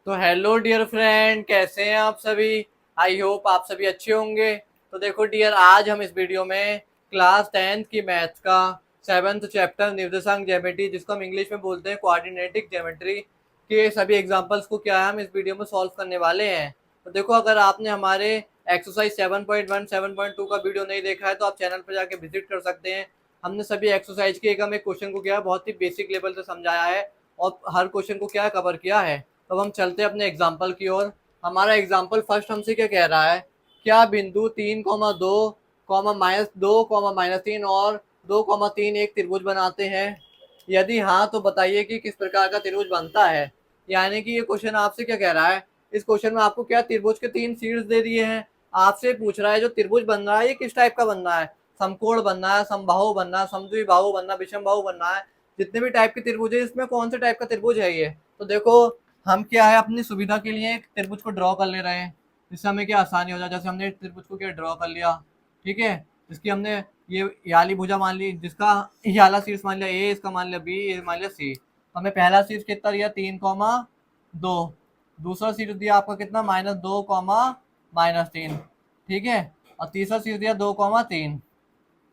तो hello dear friend, कैसे हैं आप सभी। आई होप आप सभी अच्छे होंगे। तो देखो डियर, आज हम इस वीडियो में क्लास 10th की मैथ्स का 7th चैप्टर निर्देशांक ज्योमेट्री, जिसको हम इंग्लिश में बोलते हैं कोऑर्डिनेटिक ज्योमेट्री, के सभी एग्जांपल्स को क्या है हम इस वीडियो में सॉल्व करने वाले हैं। तो देखो, अगर आपने हमारे एक्सरसाइज 7.1 7.2 का वीडियो नहीं देखा है तो आप चैनल पर जाके विजिट कर सकते हैं। हमने सभी एक्सरसाइज के एक क्वेश्चन को क्या है बहुत ही बेसिक लेवल से समझाया है और हर क्वेश्चन को क्या है कवर किया है। अब हम चलते हैं अपने एग्जाम्पल की ओर। हमारा एग्जाम्पल फर्स्ट हमसे क्या कह रहा है, क्या बिंदु 3,2, -2, -3 और 2,3 एक त्रिभुज बनाते हैं। यदि हाँ तो बताइए कि किस प्रकार का त्रिभुज बनता है। यानी कि ये क्वेश्चन आपसे क्या कह रहा है, इस क्वेश्चन में आपको क्या त्रिभुज के 3 शीर्ष दे दिए हैं। आपसे पूछ रहा है जो त्रिभुज बन रहा है ये किस टाइप का बन रहा है, समकोण बनना है, समबाहु बनना है, समद्विबाहु बनना, विषमबाहु बनना है। जितने भी टाइप के त्रिभुज है इसमें कौन से टाइप का त्रिभुज है ये। तो देखो, हम क्या है अपनी सुविधा के लिए एक त्रिभुज को ड्रॉ कर ले रहे हैं, जिससे हमें क्या आसानी हो जाए। जैसे हमने त्रिभुज को क्या ड्रॉ कर लिया, ठीक है। जिसकी हमने ये याली भुजा मान ली, जिसका याला शीर्ष मान लिया ए, इसका मान लिया बी, ये मान लिया सी। तो हमें पहला शीर्ष कितना दिया 3,2। दूसरा शीर्ष दिया आपका कितना -2, -3, ठीक है। और तीसरा शीर्ष दिया 2,3।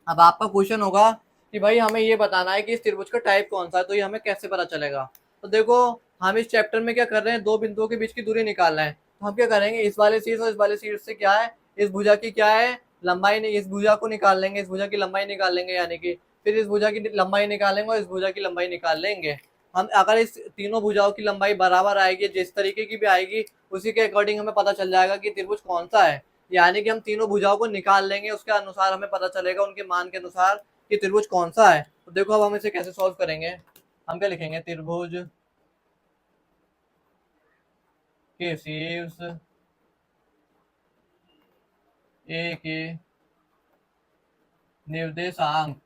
अब आपका क्वेश्चन होगा कि भाई हमें ये बताना है कि इस त्रिभुज का टाइप कौन सा है, तो ये हमें कैसे पता चलेगा। तो देखो, हम इस चैप्टर में क्या कर रहे हैं, दो बिंदुओं के बीच की दूरी निकालना है। तो हम क्या करेंगे, इस वाले शीर्ष और इस वाले शीर्ष से क्या है, इस भुजा की क्या है लंबाई, नहीं इस भुजा को निकाल लेंगे, इस भुजा की लंबाई निकाल लेंगे, यानी कि फिर इस भुजा की लंबाई निकालेंगे और इस भुजा की लंबाई निकाल लेंगे। हम अगर इस तीनों भुजाओं की लंबाई बराबर आएगी, जिस तरीके की भी आएगी, उसी के अकॉर्डिंग हमें पता चल जाएगा कि त्रिभुज कौन सा है। यानी कि हम तीनों भुजाओं को निकाल लेंगे, उसके अनुसार हमें पता चलेगा, उनके मान के अनुसार, कि त्रिभुज कौन सा है। तो देखो, अब हम इसे कैसे सॉल्व करेंगे। हम क्या लिखेंगे, त्रिभुज के शीर्ष ए के निर्देशांक,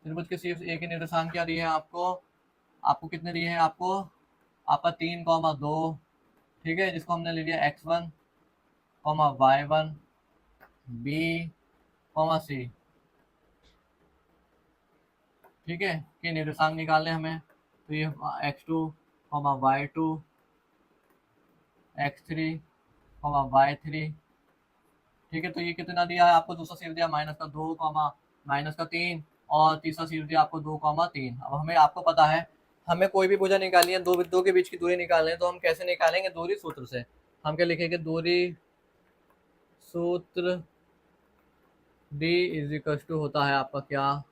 त्रिभुज के शीर्ष ए के निर्देशांक क्या दिए हैं आपको, आपको कितने दिए हैं, आपको आपका 3,2, ठीक है, जिसको हमने ले लिया x1, y1, b, c, ठीक है, के निर्देशांक निकालने हमें। तो ये x2, y2, x3, y3, ठीक है। तो ये कितना दिया है आपको, दूसरा शीर्ष दिया -2, -3, और तीसरा शीर्ष दिया आपको 2,3। अब हमें आपको पता है हमें कोई भी भुजा निकालनी है, दो बिंदुओं के बीच की दूरी निकालनी है, तो हम कैसे निकालेंगे, दूरी सूत्र से। हम क्या लिखेंगे, दूरी सूत्र d इज इक्वल टू होता है आपका क्या,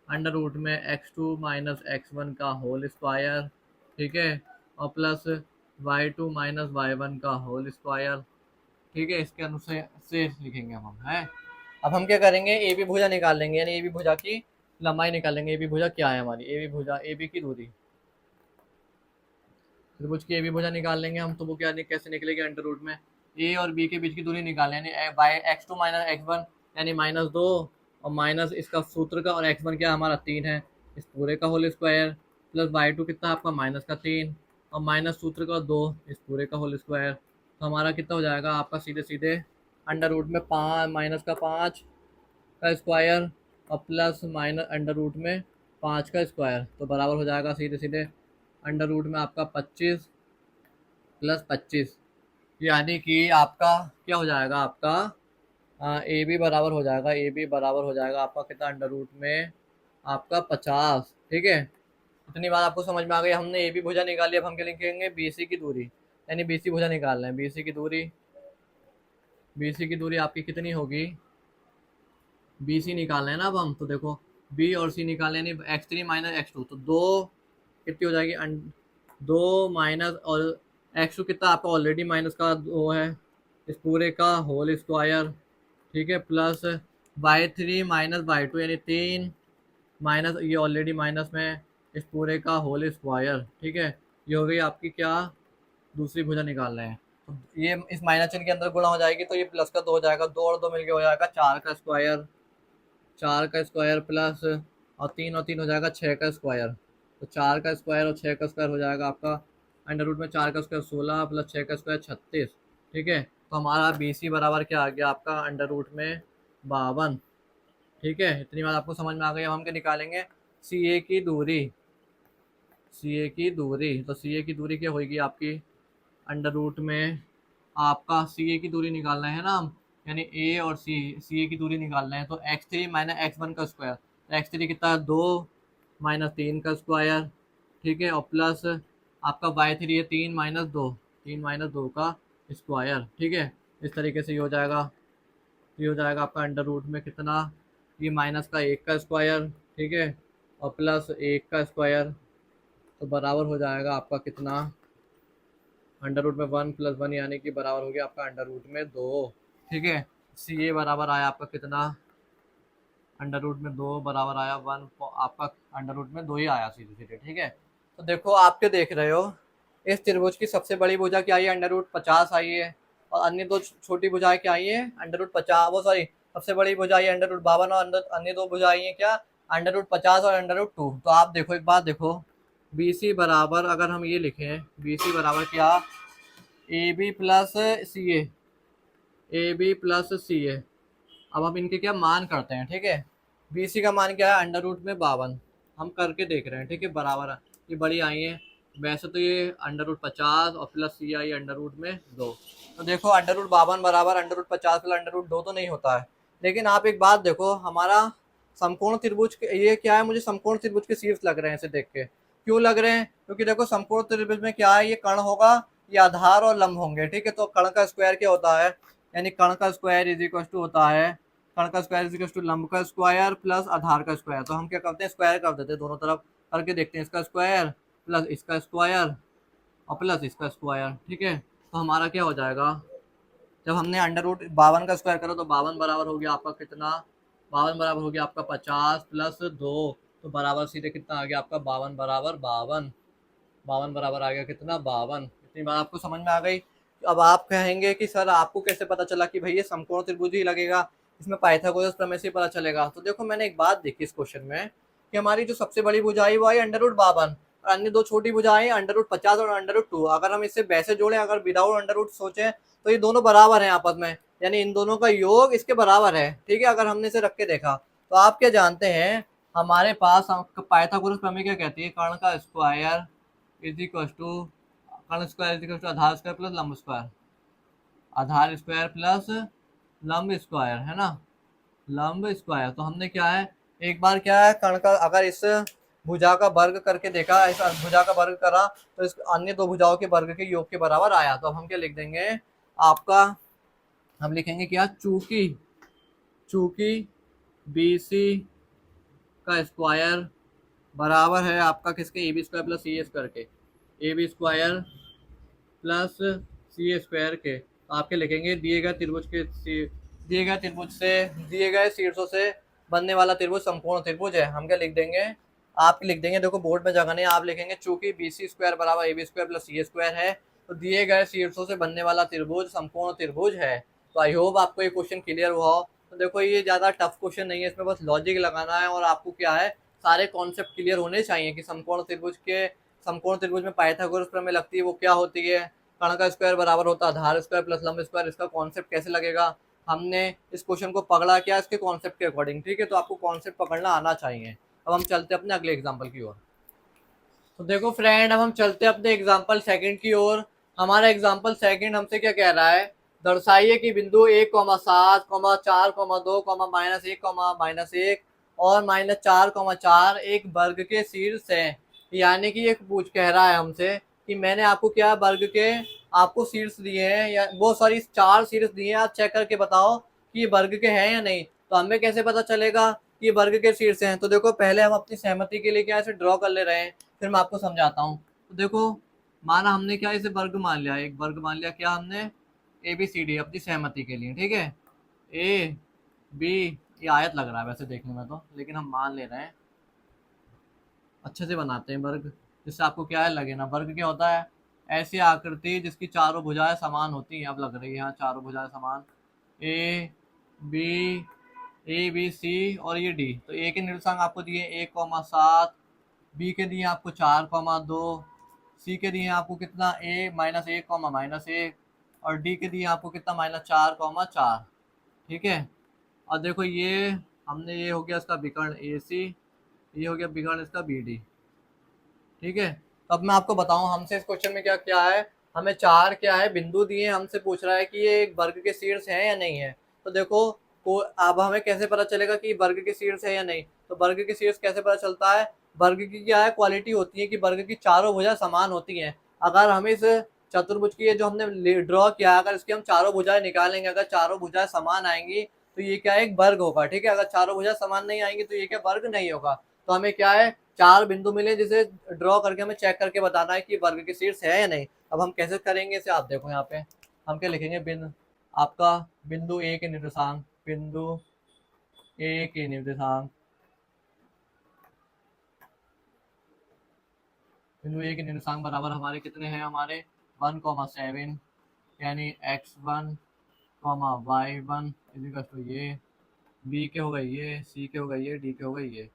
√में x2 - x1 का होल स्क्वायर, ठीक है, और प्लस y2 - y1 का होल स्क्वायर, ठीक है। इसके अनुसार से लिखेंगे हम है। अब हम क्या करेंगे, ए बी भुजा निकाल लेंगे, यानी ए बी भुजा की लंबाई निकालेंगे। ए बी भुजा क्या है हमारी, ए बी भुजा, ए बी की दूरी, त्रिभुज की ए बी भुजा निकाल लेंगे हम। तो वो क्या कैसे निकलेगी, √में ए और बी के बीच की दूरी निकालें, यानी बाय x2 - x1, यानी -2, और माइनस इसका सूत्र का, और x1 क्या हमारा 3 है, इस पूरे का होल स्क्वायर, प्लस y2 कितना आपका -3, और माइनस सूत्र का 2, इस पूरे का होल स्क्वायर। तो हमारा कितना हो जाएगा आपका, सीधे सीधे √में 5 -5 का स्क्वायर, और प्लस माइनस √में 5 का स्क्वायर, तो बराबर हो जाएगा सीधे सीधे √ में आपका 25 + 25, यानी कि आपका क्या हो जाएगा, आपका ए बी बराबर हो जाएगा, ए बी बराबर हो जाएगा आपका कितना, √ में आपका 50, ठीक है। इतनी बात आपको समझ में आ गई। हमने ए बी भुजा निकाली, अब हम क्या लिखेंगे, बी सी की दूरी, यानी बी सी भुजा निकाल रहे हैं। बी सी की दूरी, बी सी की दूरी आपकी कितनी होगी, बी सी निकालना है ना अब हम। तो देखो, बी और सी निकालने, यानी x3 - x2, तो दो कितनी हो जाएगी, 2 माइनस, और x2 कितना आपका ऑलरेडी माइनस का 2 है, इस पूरे का होल स्क्वायर, ठीक है, प्लस y3 - y2, यानी 3 माइनस, ये ऑलरेडी माइनस में, इस पूरे का होल स्क्वायर, ठीक है। ये हो गई आपकी क्या, दूसरी भुजा निकाल रहे हैं। तो ये इस माइनस चिन्ह के अंदर गुणा हो जाएगी, तो ये प्लस का 2 हो जाएगा, 2 और 2 मिलके हो जाएगा 4 का स्क्वायर, 4 का स्क्वायर प्लस, और 3 हो जाएगा 6 का स्क्वायर। तो 4 का स्क्वायर और 6 का स्क्वायर हो जाएगा आपका, √ में 4 का स्क्वायर 16 प्लस 6 का स्क्वायर 36, ठीक है। तो हमारा बी सी बराबर क्या आ गया आपका, √ में 52, ठीक है। इतनी बात आपको समझ में आ गई। अब हम क्या निकालेंगे, सी ए की दूरी, सी ए की दूरी, तो सी ए की दूरी क्या होगी आपकी, अंडर रूट में आपका सी ए की दूरी निकालना है ना हम, यानी ए और सी ए की दूरी निकालना है, तो x three minus X one का स्क्वायर, तो एक्स थ्री कितना है 2 माइनस 3 का स्क्वायर, ठीक है, और प्लस आपका वाई थ्री है 3 - 2, 3 - 2 का स्क्वायर, ठीक है। इस तरीके से ये हो जाएगा, ये हो जाएगा आपका अंडर रूट में कितना, ये माइनस का 1 का स्क्वायर, ठीक है, और प्लस 1 का स्क्वायर, तो बराबर हो जाएगा आपका कितना, अंडर रूट में 1 + 1 यानी कि बराबर हो गया आपका अंडर रूट में 2, ठीक है। सी ए बराबर आया आपका कितना, अंडर रूट में 2 बराबर आया 1, आपका अंडर रूट में 2 ही आया सीधे सीधे, ठीक है। तो देखो आप क्या देख रहे हो, इस त्रिभुज की सबसे बड़ी भुजा क्या आई है, अंडर रूट 50 आई है, और अन्य दो छोटी भुजाएं क्या आई है, अंडर रूट 50, वो सॉरी सबसे बड़ी भुजा आई है अंडर रूट 52, और अन्य दो भुजा आई है क्या, अंडर रूट 50 और अंडर रूट 2। तो आप देखो एक बात देखो, बी सी बराबर अगर हम ये लिखें, बी सी बराबर क्या, A B plus C A B plus C A. अब हम इनके क्या मान करते हैं, ठीक है। बी सी का मान क्या है, अंडर रूट में 52, हम करके देख रहे हैं, ठीक है, बराबर है, ये बड़ी आई है, वैसे तो ये अंडर रूट 50 और plus C I under root में 2, तो देखो अंडर रूट 52 बराबर under root 50 plus under root 2 तो नहीं होता है। लेकिन आप एक बात देखो, हमारा समकोण त्रिभुज ये क्या है, मुझे समकोण त्रिभुज के शीर्ष लग रहे हैं इसे देख के, क्यों लग रहे हैं, क्योंकि देखो समकोण त्रिभुज में क्या है, ये कर्ण होगा, ये आधार और लंब होंगे, ठीक है। तो कर्ण का स्क्वायर क्या होता है, यानी कर्ण का स्क्वायर इज इक्वल टू होता है, कर्ण का स्क्वायर इज इक्वल टू लंब का स्क्वायर प्लस आधार का स्क्वायर, तो हम क्या करते हैं स्क्वायर कर देते हैं दोनों तरफ, करके देखते हैं, इसका स्क्वायर प्लस इसका स्क्वायर और प्लस इसका स्क्वायर, ठीक है। तो हमारा क्या हो जाएगा, जब हमने अंडर रूट 52 का स्क्वायर करा तो 52 बराबर हो गया आपका कितना, 52 बराबर हो गया आपका 50 प्लस 2, तो बराबर सीधे कितना आ गया आपका 52 बराबर 52, 52 बराबर आ गया कितना 52। इतनी बात आपको समझ में आ गई। अब आप कहेंगे कि सर आपको कैसे पता चला कि भाई ये समकोण त्रिभुज ही लगेगा, इसमें पाइथागोरस प्रमेय से पता चलेगा। तो देखो मैंने एक बात देखी इस क्वेश्चन में कि हमारी जो सबसे बड़ी भुजा आई वो आई अंडर रूट 52, और अन्य दो छोटी भुजाएं अंडर रूट 50 और अंडर रूट 2। अगर हम इससे वैसे जोड़ें, अगर विदाउट अंडर रूट सोचें, तो ये दोनों बराबर हैं आपस में, यानी इन दोनों का योग इसके बराबर है, ठीक है। अगर हमने इसे रख के देखा, तो आप क्या जानते हैं, हमारे पास पाइथागोरस प्रमेय क्या कहती है, कर्ण का स्क्वायर इज इक्वल टू, कर्ण स्क्वायर इज इक्वल टू आधार स्क्वायर प्लस लंब स्क्वायर, आधार स्क्वायर प्लस लंब स्क्वायर, है ना, लंब स्क्वायर। तो हमने क्या है, एक बार क्या है, कर्ण का अगर इस भुजा का वर्ग करके देखा, इस भुजा का वर्ग करा, तो इस अन्य दो भुजाओं के वर्ग के योग के बराबर आया। तो हम क्या लिख देंगे आपका, हम लिखेंगे क्या, चूंकि चूंकि बी सी का स्क्वायर बराबर है आपका किसके, A B square plus C A square के, A B square plus C A square के, तो आपके लिखेंगे दिए गए त्रिभुज के दिए गए त्रिभुज से दिए गए शीर्षों से बनने वाला त्रिभुज संपूर्ण त्रिभुज है। हम क्या लिख देंगे, आप लिख देंगे, देखो बोर्ड में जगह नहीं, आप लिखेंगे चूंकि बी सी स्क्वायर बराबर A B square plus C A square है, तो दिए गए शीर्षों से बनने वाला त्रिभुज संपूर्ण त्रिभुज है। तो आई होप आपको ये क्वेश्चन क्लियर हुआ हो। तो देखो ये ज़्यादा टफ क्वेश्चन नहीं है, इसमें बस लॉजिक लगाना है, और आपको क्या है, सारे कॉन्सेप्ट क्लियर होने चाहिए कि समकोण त्रिभुज में पाइथागोरस प्रमेय लगती है वो क्या होती है, कर्ण का स्क्वायर बराबर होता है आधार स्क्वायर प्लस लंब स्क्वायर, इसका कॉन्सेप्ट कैसे लगेगा। हमने इस क्वेश्चन को पकड़ा क्या, इसके कॉन्सेप्ट के अकॉर्डिंग, ठीक है। तो आपको कॉन्सेप्ट पकड़ना आना चाहिए। अब हम चलते हैं अपने अगले एग्जाम्पल की ओर। तो देखो फ्रेंड, अब हम चलते हैं अपने एग्जाम्पल सेकंड की ओर। हमारा एग्जाम्पल सेकंड हमसे क्या कह रहा है, दर्शाइए कि बिंदु 1,7, 4, 2, -1, और -4,4 एक वर्ग के शीर्ष है। यानी कि एक पूछ कह रहा है हमसे कि मैंने आपको क्या वर्ग के आपको शीर्ष दिए हैं, या वो सॉरी 4 शीर्ष दिए हैं, आप चेक करके बताओ कि ये वर्ग के हैं या नहीं। तो हमें कैसे पता चलेगा कि वर्ग के शीर्ष हैं। तो देखो पहले हम अपनी सहमति के लिए क्या इसे ड्रॉ कर ले रहे हैं, फिर मैं आपको समझाता हूँ। तो देखो माना हमने क्या इसे वर्ग मान लिया, एक वर्ग मान लिया क्या हमने, ए बी सी डी अपनी सहमति के लिए, ठीक है। ए बी, ये आयत लग रहा है वैसे देखने में तो, लेकिन हम मान ले रहे हैं, अच्छे से बनाते हैं वर्ग, जिससे आपको क्या है लगे ना। वर्ग क्या होता है, ऐसी आकृति जिसकी चारों भुजाएं समान होती हैं। अब लग रही है यहाँ चारों भुजाएं समान, A B, A B C और ये डी। तो ए के निर्देशांक आपको दिए 1,7, बी के दिए आपको 4,2, सी के दिए आपको कितना ए -1, और डी के दिए आपको कितना -4,4, ठीक है। और देखो ये हमने, ये हो गया इसका विकर्ण ए सी, ये हो गया विकर्ण इसका बी डी, ठीक है। तो अब मैं आपको बताऊं हमसे इस क्वेश्चन में क्या क्या है। हमें चार क्या है बिंदु दिए हैं, हमसे पूछ रहा है कि ये एक वर्ग के शीर्ष है या नहीं है। तो देखो को अब हमें कैसे पता चलेगा कि वर्ग के शीर्ष है या नहीं। तो वर्ग के शीर्ष कैसे पता चलता है, वर्ग की क्या है क्वालिटी होती है कि वर्ग की चारों भुजा समान होती हैं। अगर हम इस चतुर्भुज की जो हमने ड्रॉ किया, अगर इसकी हम चारों भुजाएं निकालेंगे, अगर चारों भुजाएं समान आएंगी तो ये क्या है एक वर्ग होगा। ठीक है, अगर चारों भुजा समान नहीं आएंगी तो ये क्या वर्ग नहीं होगा। तो हमें क्या है चार बिंदु मिले जिसे ड्रॉ करके हमें चेक करके बताना है कि वर्ग के शीर्ष है या नहीं। अब हम कैसे करेंगे इसे, आप देखो यहाँ पे हम क्या लिखेंगे, आपका बिंदु ए के निर्देशांक, बिंदु ए के निर्देशांक, बिंदु ए के निर्देशांक बराबर हमारे कितने हैं, हमारे 1,7 यानी x1 y1 इजिकल टू ये बी के हो गए ये, सी के हो गए ये, डी के हो गए ये।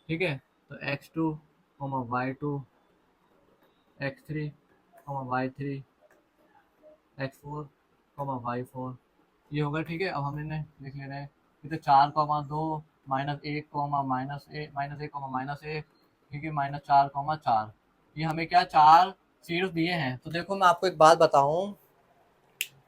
ठीक है, तो x2 y2 x3 y3 x4 y4 ये होगा। ठीक है, अब हम इन्हें लिख ले रहे हैं। तो 4,2 -1 -1 ठीक है, -4,4 ये हमें क्या चार शीर्ष दिए हैं। तो देखो मैं आपको एक बात बताऊं,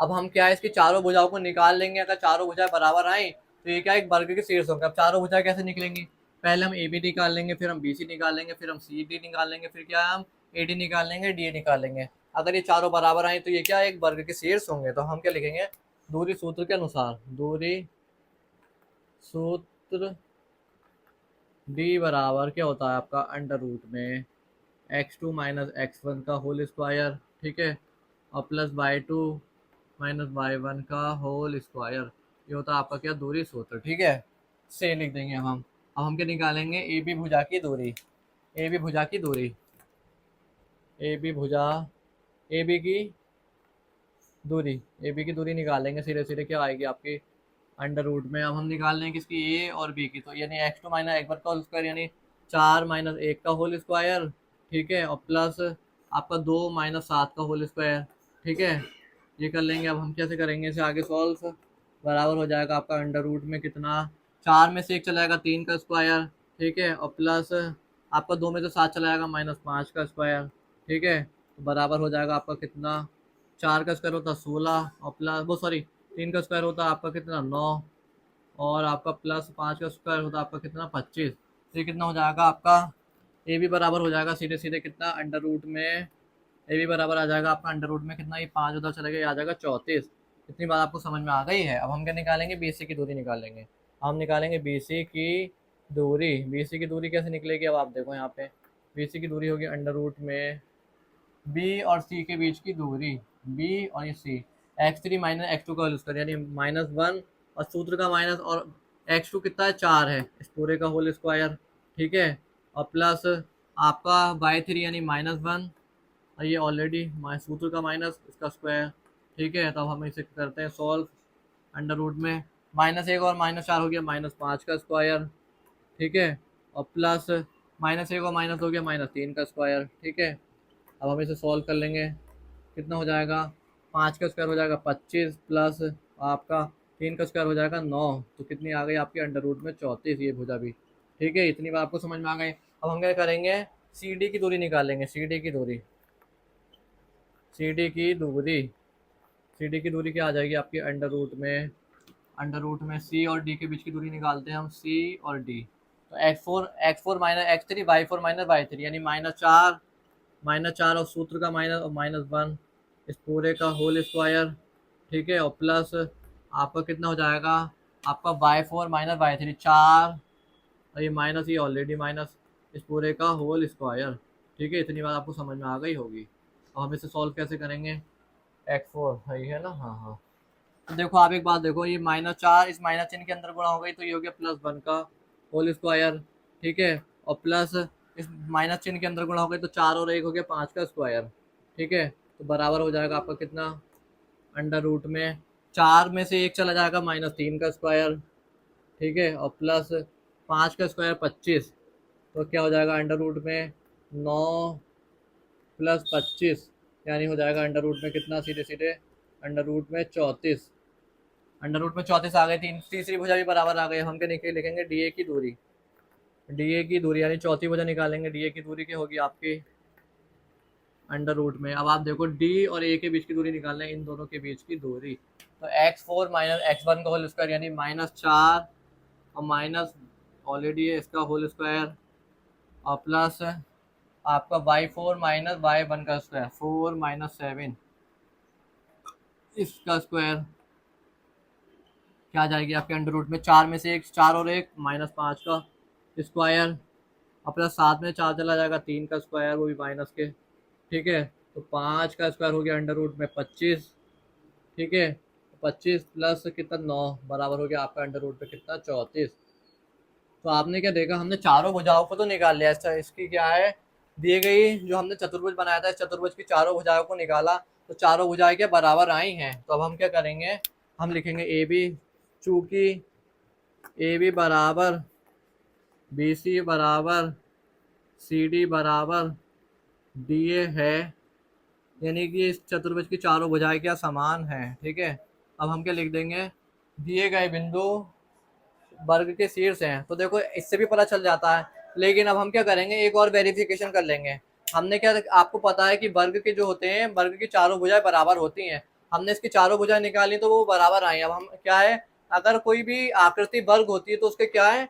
अब हम क्या है इसकी चारों भुजाओं को निकाल लेंगे। अगर चारों भुजाएं बराबर आए तो ये क्या एक वर्ग के शीर्ष होंगे। अब चारों भुजाएं कैसे निकलेंगी, पहले हम ए बी निकाल लेंगे, फिर हम बी सी निकाल लेंगे, फिर हम सी डी निकाल लेंगे, फिर क्या हम ए डी निकाल लेंगे, डी ए निकाल लेंगे। अगर ये चारों बराबर आए तो ये क्या एक वर्ग के शीर्ष होंगे। तो हम क्या लिखेंगे, दूरी सूत्र के अनुसार, दूरी सूत्र डी बराबर क्या होता है आपका अंडर रूट में x2 -x1 का होल स्क्वायर। ठीक है, और प्लस y2 -y1 का होल स्क्वायर। ये होता है आपका क्या दूरी सूत्र। ठीक है, से लिख देंगे हम। अब हम क्या निकालेंगे, ए बी भुजा की दूरी, ए बी भुजा की दूरी, ए बी भुजा, ए बी की दूरी, ए बी की दूरी निकालेंगे। सीधे सीधे क्या आएगी आपकी अंडर रूट में। अब हम निकाल लेंगे किसकी, ए और बी की। तो यानी x2 -x1 का होल स्क्वायर यानी 4 -1 का होल स्क्वायर। ठीक है, और प्लस आपका 2 -7 का होल स्क्वायर। ठीक है, ये कर लेंगे। अब हम कैसे करेंगे इसे आगे सॉल्व, बराबर हो जाएगा आपका अंडर रूट में कितना, 4 में से 1 चला जाएगा 3 का स्क्वायर। ठीक है, और प्लस आपका 2 में से 7 चला जाएगा -5 का स्क्वायर। ठीक है, तो बराबर हो जाएगा आपका कितना, 4 का स्क्वायर होता है 16 और प्लस वो सॉरी 3 का स्क्वायर होता है आपका कितना 9 और आपका प्लस 5 का स्क्वायर होता है आपका कितना 25। तो ये कितना हो जाएगा आपका, ए भी बराबर हो जाएगा सीधे सीधे कितना अंडर रूट में, ए भी बराबर आ जाएगा आपका अंडर रूट में कितना, ये 5 उधर चले गए, आ जाएगा 34। इतनी बात आपको समझ में आ गई है। अब हम क्या निकालेंगे, बी सी की दूरी निकालेंगे। हम निकालेंगे बी सी की दूरी, बी सी की दूरी कैसे निकलेगी, अब आप देखो यहाँ पे बी सी की दूरी होगी अंडर रूट में बी और सी के बीच की दूरी, बी और ये सी, x3 -x2 का होल स्क्वायर यानी -1 और सूत्र का माइनस, और x2 कितना है 4 है, इस पूरे का होल स्क्वायर। ठीक है, और प्लस आपका y3 यानी -1 और ये ऑलरेडी सूत्र का माइनस इसका स्क्वायर। ठीक है, तो अब हम इसे करते हैं सॉल्व अंडर रूट में, -1 और -4 हो गया -5 का स्क्वायर। ठीक है, और प्लस -1 और माइनस हो गया -3 का स्क्वायर। ठीक है, अब हम इसे सॉल्व कर लेंगे, कितना हो जाएगा, 5 का स्क्वायर हो जाएगा 25 प्लस आपका 3 का स्क्वायर हो जाएगा 9। तो कितनी आ गई आपकी अंडर रूट में 34 ये भुजा भी। ठीक है, इतनी बात आपको समझ में आ गई। अब हम क्या करेंगे, सी डी की दूरी निकालेंगे, सी डी की दूरी, सी डी की दूरी, सी डी की दूरी क्या आ जाएगी आपकी अंडर रूट में, अंडर रूट में सी और डी के बीच की दूरी निकालते हैं हम, सी और डी। तो x four -x3 y4 - y3 यानी -4 और सूत्र का माइनस और -1 इस पूरे का होल स्क्वायर। ठीक है, और प्लस आपका कितना हो जाएगा, आपका y4 - y3 4 और ये माइनस, ये ऑलरेडी माइनस इस पूरे का होल स्क्वायर। ठीक है, इतनी बात आपको समझ में आ गई होगी। अब हम इसे सॉल्व कैसे करेंगे, x4 है ना, हाँ हाँ। तो देखो आप एक बात देखो, ये -4 इस माइनस चिन्ह के अंदर गुणा हो गई तो ये हो गया +1 का होल स्क्वायर। ठीक है, और प्लस इस माइनस चिन्ह के अंदर गुणा हो गई तो 4 और 1 हो गया 5 का स्क्वायर। ठीक है, तो बराबर हो जाएगा आपका कितना, अंडर रूट में 4 में से 1 चला जाएगा -3 का स्क्वायर। ठीक है, और प्लस 5 का स्क्वायर 25। तो क्या हो जाएगा अंडर रूट में 9 प्लस 25 यानी हो जाएगा अंडर रूट में कितना, सीधे सीधे अंडर रूट में 34, अंडर रूट में 34 आ गए, तीसरी भुजा भी बराबर आ गई। हम क्या लिखेंगे डी ए की दूरी, डी ए की दूरी यानी चौथी भुजा निकालेंगे, डी ए की दूरी क्या होगी आपकी अंडर रूट में। अब आप देखो डी और ए के बीच की दूरी निकालना है, इन दोनों के बीच की दूरी, तो x4 माइनस x1 का होल स्क्वायर यानी -4 और माइनस ऑलरेडी है इसका होल स्क्वायर और प्लस आपका y4 माइनस y1 का स्क्वायर 4 माइनस 7 इसका स्क्वायर क्या आ जाएगी आपके अंडर रूट में 4 में से एक 4 और एक -5 का स्क्वायर और प्लस 7 में 4 चला जाएगा 3 का स्क्वायर वो भी माइनस के, ठीक है। तो 5 का स्क्वायर हो गया अंडर रूट में 25, ठीक है। 25 प्लस कितना 9 बराबर हो गया आपका अंडर रूट में कितना 34। तो आपने क्या देखा, हमने चारों भुजाओं को तो निकाल लिया। अच्छा इसकी क्या है दी गई, जो हमने चतुर्भुज बनाया था इस चतुर्भुज की चारों भुजाओं को निकाला तो चारों भुजाएं क्या बराबर आई हैं। तो अब हम क्या करेंगे, हम लिखेंगे ए बी, चूंकि ए बी बराबर बी सी बराबर सी डी बराबर डी ए है, यानी कि इस चतुर्भुज की चारों भुजाएं क्या समान है, ठीक है। अब हम क्या लिख देंगे, दिए गए बिंदु वर्ग के शीर्ष हैं। तो देखो इससे भी पता चल जाता है, लेकिन अब हम क्या करेंगे एक और वेरिफिकेशन कर लेंगे। हमने क्या, आपको पता है कि वर्ग के जो होते हैं वर्ग की चारों भुजाएं बराबर होती हैं, हमने इसकी चारों भुजाएं निकाली तो वो बराबर आई। अब हम क्या है, अगर कोई भी आकृति वर्ग होती है तो उसके क्या है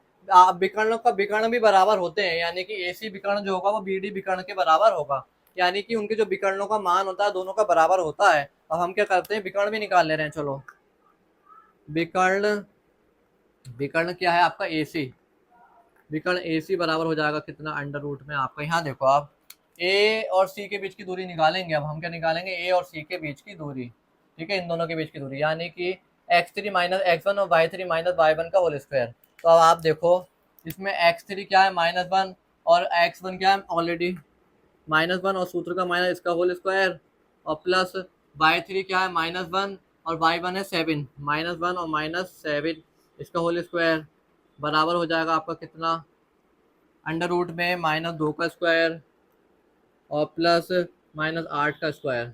विकर्णों का विकर्ण भी बराबर होते हैं, यानी कि एसी विकर्ण जो होगा वो बीडी विकर्ण के बराबर होगा, यानी कि उनके जो विकर्णों का मान होता है दोनों का बराबर होता है। अब हम क्या करते हैं विकर्ण भी निकाल ले रहे हैं। चलो विकर्ण, विकर्ण क्या है आपका एसी, विकर्ण एसी बराबर हो जाएगा कितना अंडर रूट में आपका, यहाँ देखो आप ए और सी के बीच की दूरी निकालेंगे। अब हम क्या निकालेंगे ए और सी के बीच की दूरी, ठीक है, इन दोनों के बीच की दूरी यानी कि x3 माइनस x1 और y3 माइनस y1 का होल स्क्वायर। तो अब आप देखो इसमें x3 क्या है -1 और x1 क्या है ऑलरेडी -1 और सूत्र का माइनस इसका होल स्क्वायर और प्लस y3 क्या है -1 और y1 है 7, -1 और -7 इसका होल स्क्वायर बराबर हो जाएगा आपका कितना अंडर रूट में -2 का स्क्वायर और प्लस -8 का स्क्वायर,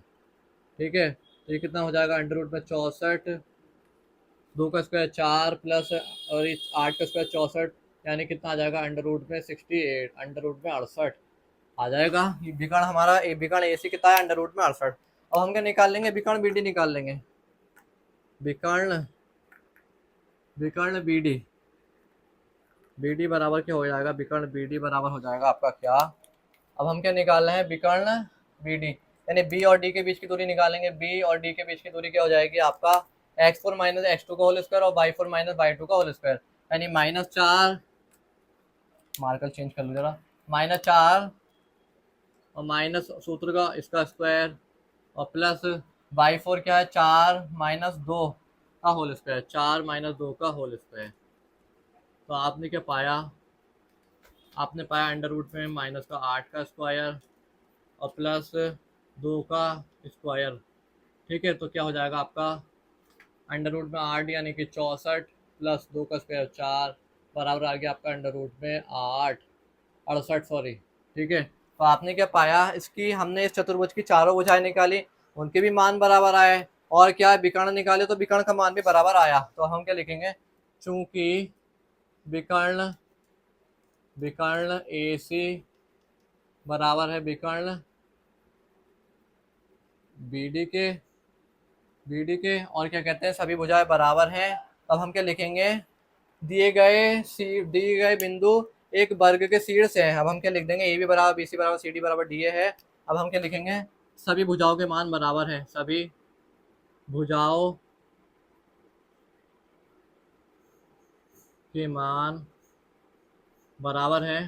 ठीक है। तो ये कितना हो जाएगा अंडर रूट में 64, 2 का स्क्वायर 4 प्लस और 8 का स्क्वायर 64, यानी कितना आ जाएगा अंडर रूट में 68, अंडर रूट में 68 आ जाएगा। ये विकर्ण हमारा विकर्ण एसी कितना है अंडर रूट में 68। अब हम क्या निकाल लेंगे विकर्ण बीडी निकाल लेंगे, विकर्ण विकर्ण बीडी, बीडी बराबर क्या हो जाएगा, विकर्ण बीडी बराबर हो जाएगा आपका क्या, अब हम क्या निकाल रहे हैं विकर्ण बीडी यानी बी और डी के बीच की दूरी निकालेंगे। बी और डी के बीच की दूरी क्या हो जाएगी आपका x4 माइनस x2 का होल स्क्वायर और y4 माइनस y2 का होल स्क्वायर, यानी -4, मार्कर चेंज कर लो जरा, -4 और माइनस सूत्र का इसका स्क्वायर और प्लस y4 क्या है 4 माइनस 2 का होल स्क्वायर, 4 माइनस 2 का होल स्क्वायर। तो आपने क्या पाया, आपने पाया अंडर रूट में -8 का स्क्वायर और प्लस 2 का स्क्वायर, ठीक है। तो क्या हो जाएगा आपका अंडर रूट में 8 यानी कि 64 प्लस 2 का स्क्वायर 4 बराबर आ गया आपका अंडर रूट में 68 सॉरी, ठीक है। तो आपने क्या पाया, इसकी हमने इस चतुर्भुज की चारों भुजाएं निकाली, उनके भी मान बराबर आए और क्या विकर्ण निकाले तो विकर्ण का मान भी बराबर आया। तो हम क्या लिखेंगे, चूंकि विकर्ण विकर्ण ए सी बराबर है विकर्ण बीडी के, बीडी के और क्या कहते हैं सभी भुजाएं बराबर हैं। अब हम क्या लिखेंगे, दिए गए बिंदु एक वर्ग के शीर्ष है। अब हम क्या लिख देंगे ए बी बराबर बी सी बराबर सी डी बराबर डी ए है। अब हम क्या लिखेंगे, सभी भुजाओं के मान बराबर हैं, सभी भुजाओं के मान बराबर हैं।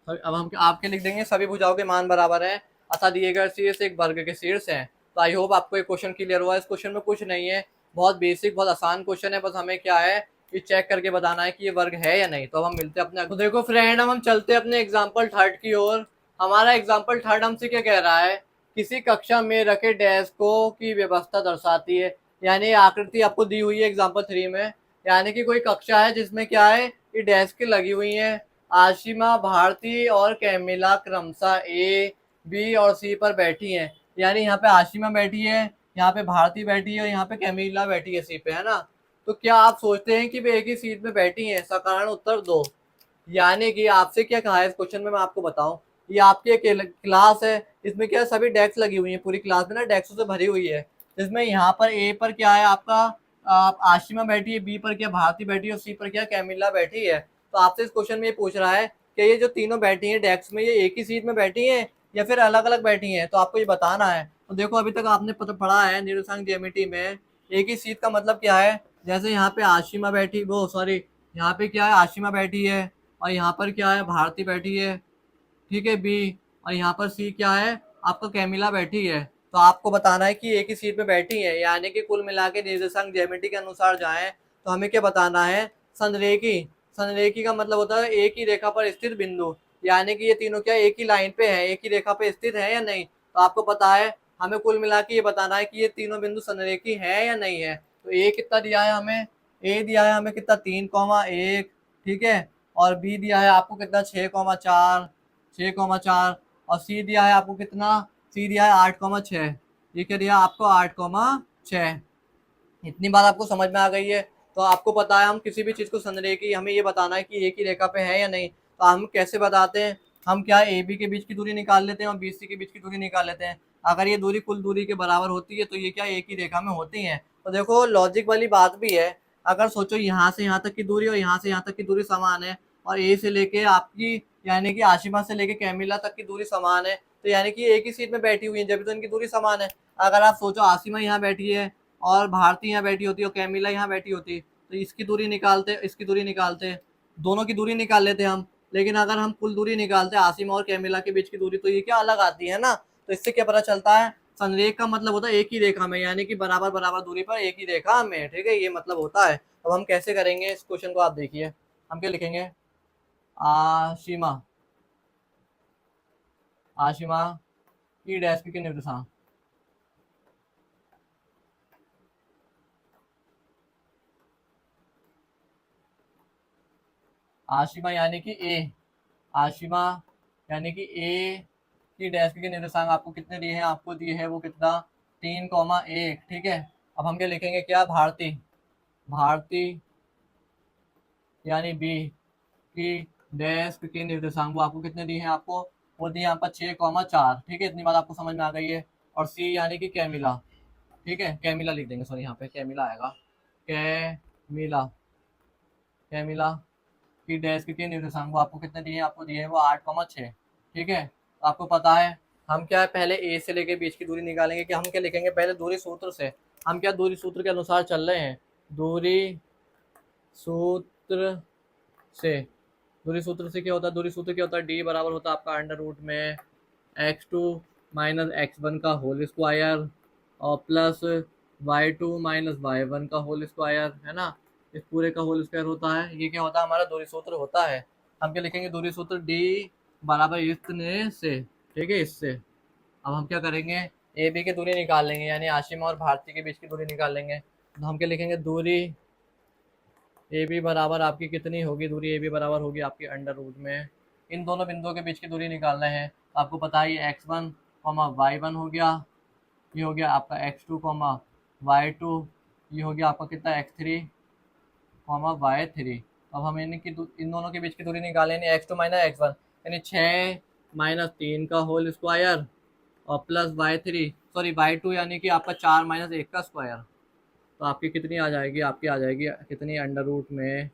अब हम आपके लिख देंगे सभी भुजाओं के मान बराबर हैं अतः दिए गए शीर्ष एक वर्ग के शीर्ष हैं। तो आई होप आपको ये क्वेश्चन क्लियर हुआ। इस क्वेश्चन में कुछ नहीं है, बहुत बेसिक बहुत आसान क्वेश्चन है, बस हमें क्या है ये चेक करके बताना है कि ये वर्ग है या नहीं। तो अब हम मिलते हैं अपने, तो देखो फ्रेंड हम चलते हैं अपने एग्जाम्पल थर्ड की ओर। हमारा एग्जाम्पल थर्ड हमसे क्या कह रहा है, किसी कक्षा में रखे डैश को की व्यवस्था दर्शाती है, यानी आकृति आपको दी हुई है एग्जाम्पल 3 में, यानी कि कोई कक्षा है जिसमें क्या है ये डेस्क लगी हुई है। आशिमा, भारती और कैमिला क्रमशः ए बी और सी पर बैठी हैं। यानी यहाँ पे आशिमा बैठी है, यहाँ पे भारती बैठी है और यहाँ पे कैमिला बैठी है सी पे, है ना। तो क्या आप सोचते हैं कि वे एक ही सीट में बैठी हैं? सकारात्मक उत्तर दो। यानी कि आपसे क्या कहा है इस क्वेश्चन में, मैं आपको बताऊं। ये आपकी एक क्लास है, इसमें क्या सभी डेस्क लगी हुई है, पूरी क्लास में ना डेस्कों से भरी हुई है। जिसमें यहाँ पर ए पर क्या है आपका आशिमा बैठी है, बी पर क्या भारती बैठी है और सी पर क्या कैमिला बैठी है। तो आपसे इस क्वेश्चन में ये पूछ रहा है कि ये जो तीनों बैठी हैं डेस्क में, ये एक ही सीट में बैठी हैं या फिर अलग अलग बैठी हैं, तो आपको ये बताना है। तो देखो अभी तक आपने पढ़ा है निर्देशांक ज्यामिति में, एक ही सीट का मतलब क्या है। जैसे यहाँ पे आशिमा बैठी, वो सॉरी, यहाँ पे क्या है आशिमा बैठी है और यहाँ पर क्या है भारती बैठी है, ठीक है, बी। और यहाँ पर सी क्या है आपका कैमिला बैठी है। तो आपको बताना है कि एक ही सीट पे बैठी है, यानी कि कुल मिला के निर्देशांक ज्यामिति के अनुसार जाएं तो हमें क्या बताना है, संरेखी। संरेखी का मतलब होता है एक ही रेखा पर स्थित बिंदु, यानी कि ये तीनों क्या एक ही लाइन पे है, एक ही रेखा पे स्थित है या नहीं। तो आपको पता है हमें कुल मिला के ये बताना है कि ये तीनों बिंदु संरेखी है या नहीं है। तो ए कितना दिया है हमें, ए दिया है हमें कितना 3,1, ठीक है। और बी दिया है आपको कितना 6,4, 6,4। और सी दिया है आपको कितना, सी दिया है 8,6। ये क्या दिया आपको 8,6। इतनी बात आपको समझ में आ गई है। तो आपको पता है हम किसी भी चीज को संरेखी, हमें ये बताना है कि एक ही रेखा पे है या नहीं। तो हम कैसे बताते हैं, हम क्या ए बी के बीच की दूरी निकाल लेते हैं और बी सी के बीच की दूरी निकाल लेते हैं। अगर ये दूरी कुल दूरी के बराबर होती है तो ये क्या एक ही रेखा में होती है। तो देखो लॉजिक वाली बात भी है। अगर सोचो यहाँ से यहाँ तक की दूरी और यहाँ से यहाँ तक की दूरी समान है, और ए से लेके आपकी यानी कि आशिमा से लेके कैमिला तक की दूरी समान है, तो यानी कि एक ही सीट में बैठी हुई है, जब तो इनकी दूरी समान है। अगर आप सोचो आशिमा यहाँ बैठी है और भारती यहाँ बैठी होती है और कैमिला यहाँ बैठी होती, तो इसकी दूरी निकालते, इसकी दूरी निकालते, दोनों की दूरी निकाल लेते हम। लेकिन अगर हम कुल दूरी निकालते आसिमा और कैमिला के बीच की दूरी, तो ये क्या अलग आती है ना। तो इससे क्या पता चलता है, संरेख का मतलब होता है एक ही रेखा में, यानी कि बराबर बराबर दूरी पर एक ही रेखा में, ठीक है, ये मतलब होता है। अब हम कैसे करेंगे इस क्वेश्चन को, आप देखिए। हम क्या लिखेंगे, आशिमा, आशिमा की डैश के निर्देशांक, आशिमा यानी कि ए, आशिमा यानी कि ए की डैश के निर्देशांक आपको कितने दिए हैं, आपको दिए हैं वो कितना 3,1, ठीक है। अब हम क्या लिखेंगे, क्या भारती, भारती यानी बी की डैश के निर्देशांक वो आपको कितने दिए हैं, आपको वो दिए यहाँ पर 6,4, ठीक है। इतनी बात आपको समझ में आ गई है। और सी यानी कि कैमिला, ठीक है, कैमिला लिख देंगे, सॉरी यहाँ पे कैमिला आएगा, कैमिला, कैमिला की डैश के निर्देशांक वो आपको कितने दिए हैं, आपको दिए हैं वो 8,6, ठीक है। तो आपको पता है हम क्या है पहले ए से लेके बीच की दूरी निकालेंगे, कि हम क्या लिखेंगे पहले दूरी सूत्र से, हम क्या दूरी सूत्र के अनुसार चल रहे हैं, दूरी सूत्र से। दूरी सूत्र से क्या होता है, दूरी सूत्र क्या होता है, डी बराबर होता है आपका अंडर रूट में x2 माइनस x1 का होल स्क्वायर और प्लस y2 माइनस y1 का होल स्क्वायर, है ना। इस पूरे का होल स्क्वायर होता है, ये क्या होता है हमारा दूरी सूत्र होता है। हम क्या लिखेंगे, दूरी सूत्र d बराबर इतने से, ठीक है, इससे। अब हम क्या करेंगे, ए बी की दूरी निकाल लेंगे, यानी आशिमा और भारती के बीच की दूरी निकाल लेंगे। तो हम क्या लिखेंगे, दूरी ए बी बराबर आपकी कितनी होगी, दूरी ए बी बराबर होगी आपकी अंडर रूट में, इन दोनों बिंदुओं के बीच की दूरी निकालना है। आपको पता है ये x1 y1 हो गया, ये हो गया आपका x2 y2, ये हो गया आपका कितना x3 y3। अब हम इन दोनों के बीच की दूरी निकालें, x2 माइनस x1, यानी 6 माइनस 3 का होल स्क्वायर और प्लस y3 सॉरी y2 यानी कि आपका 4 माइनस 1 का स्क्वायर। तो आपकी कितनी आ जाएगी, आपकी आ जाएगी कितनी अंडर रूट में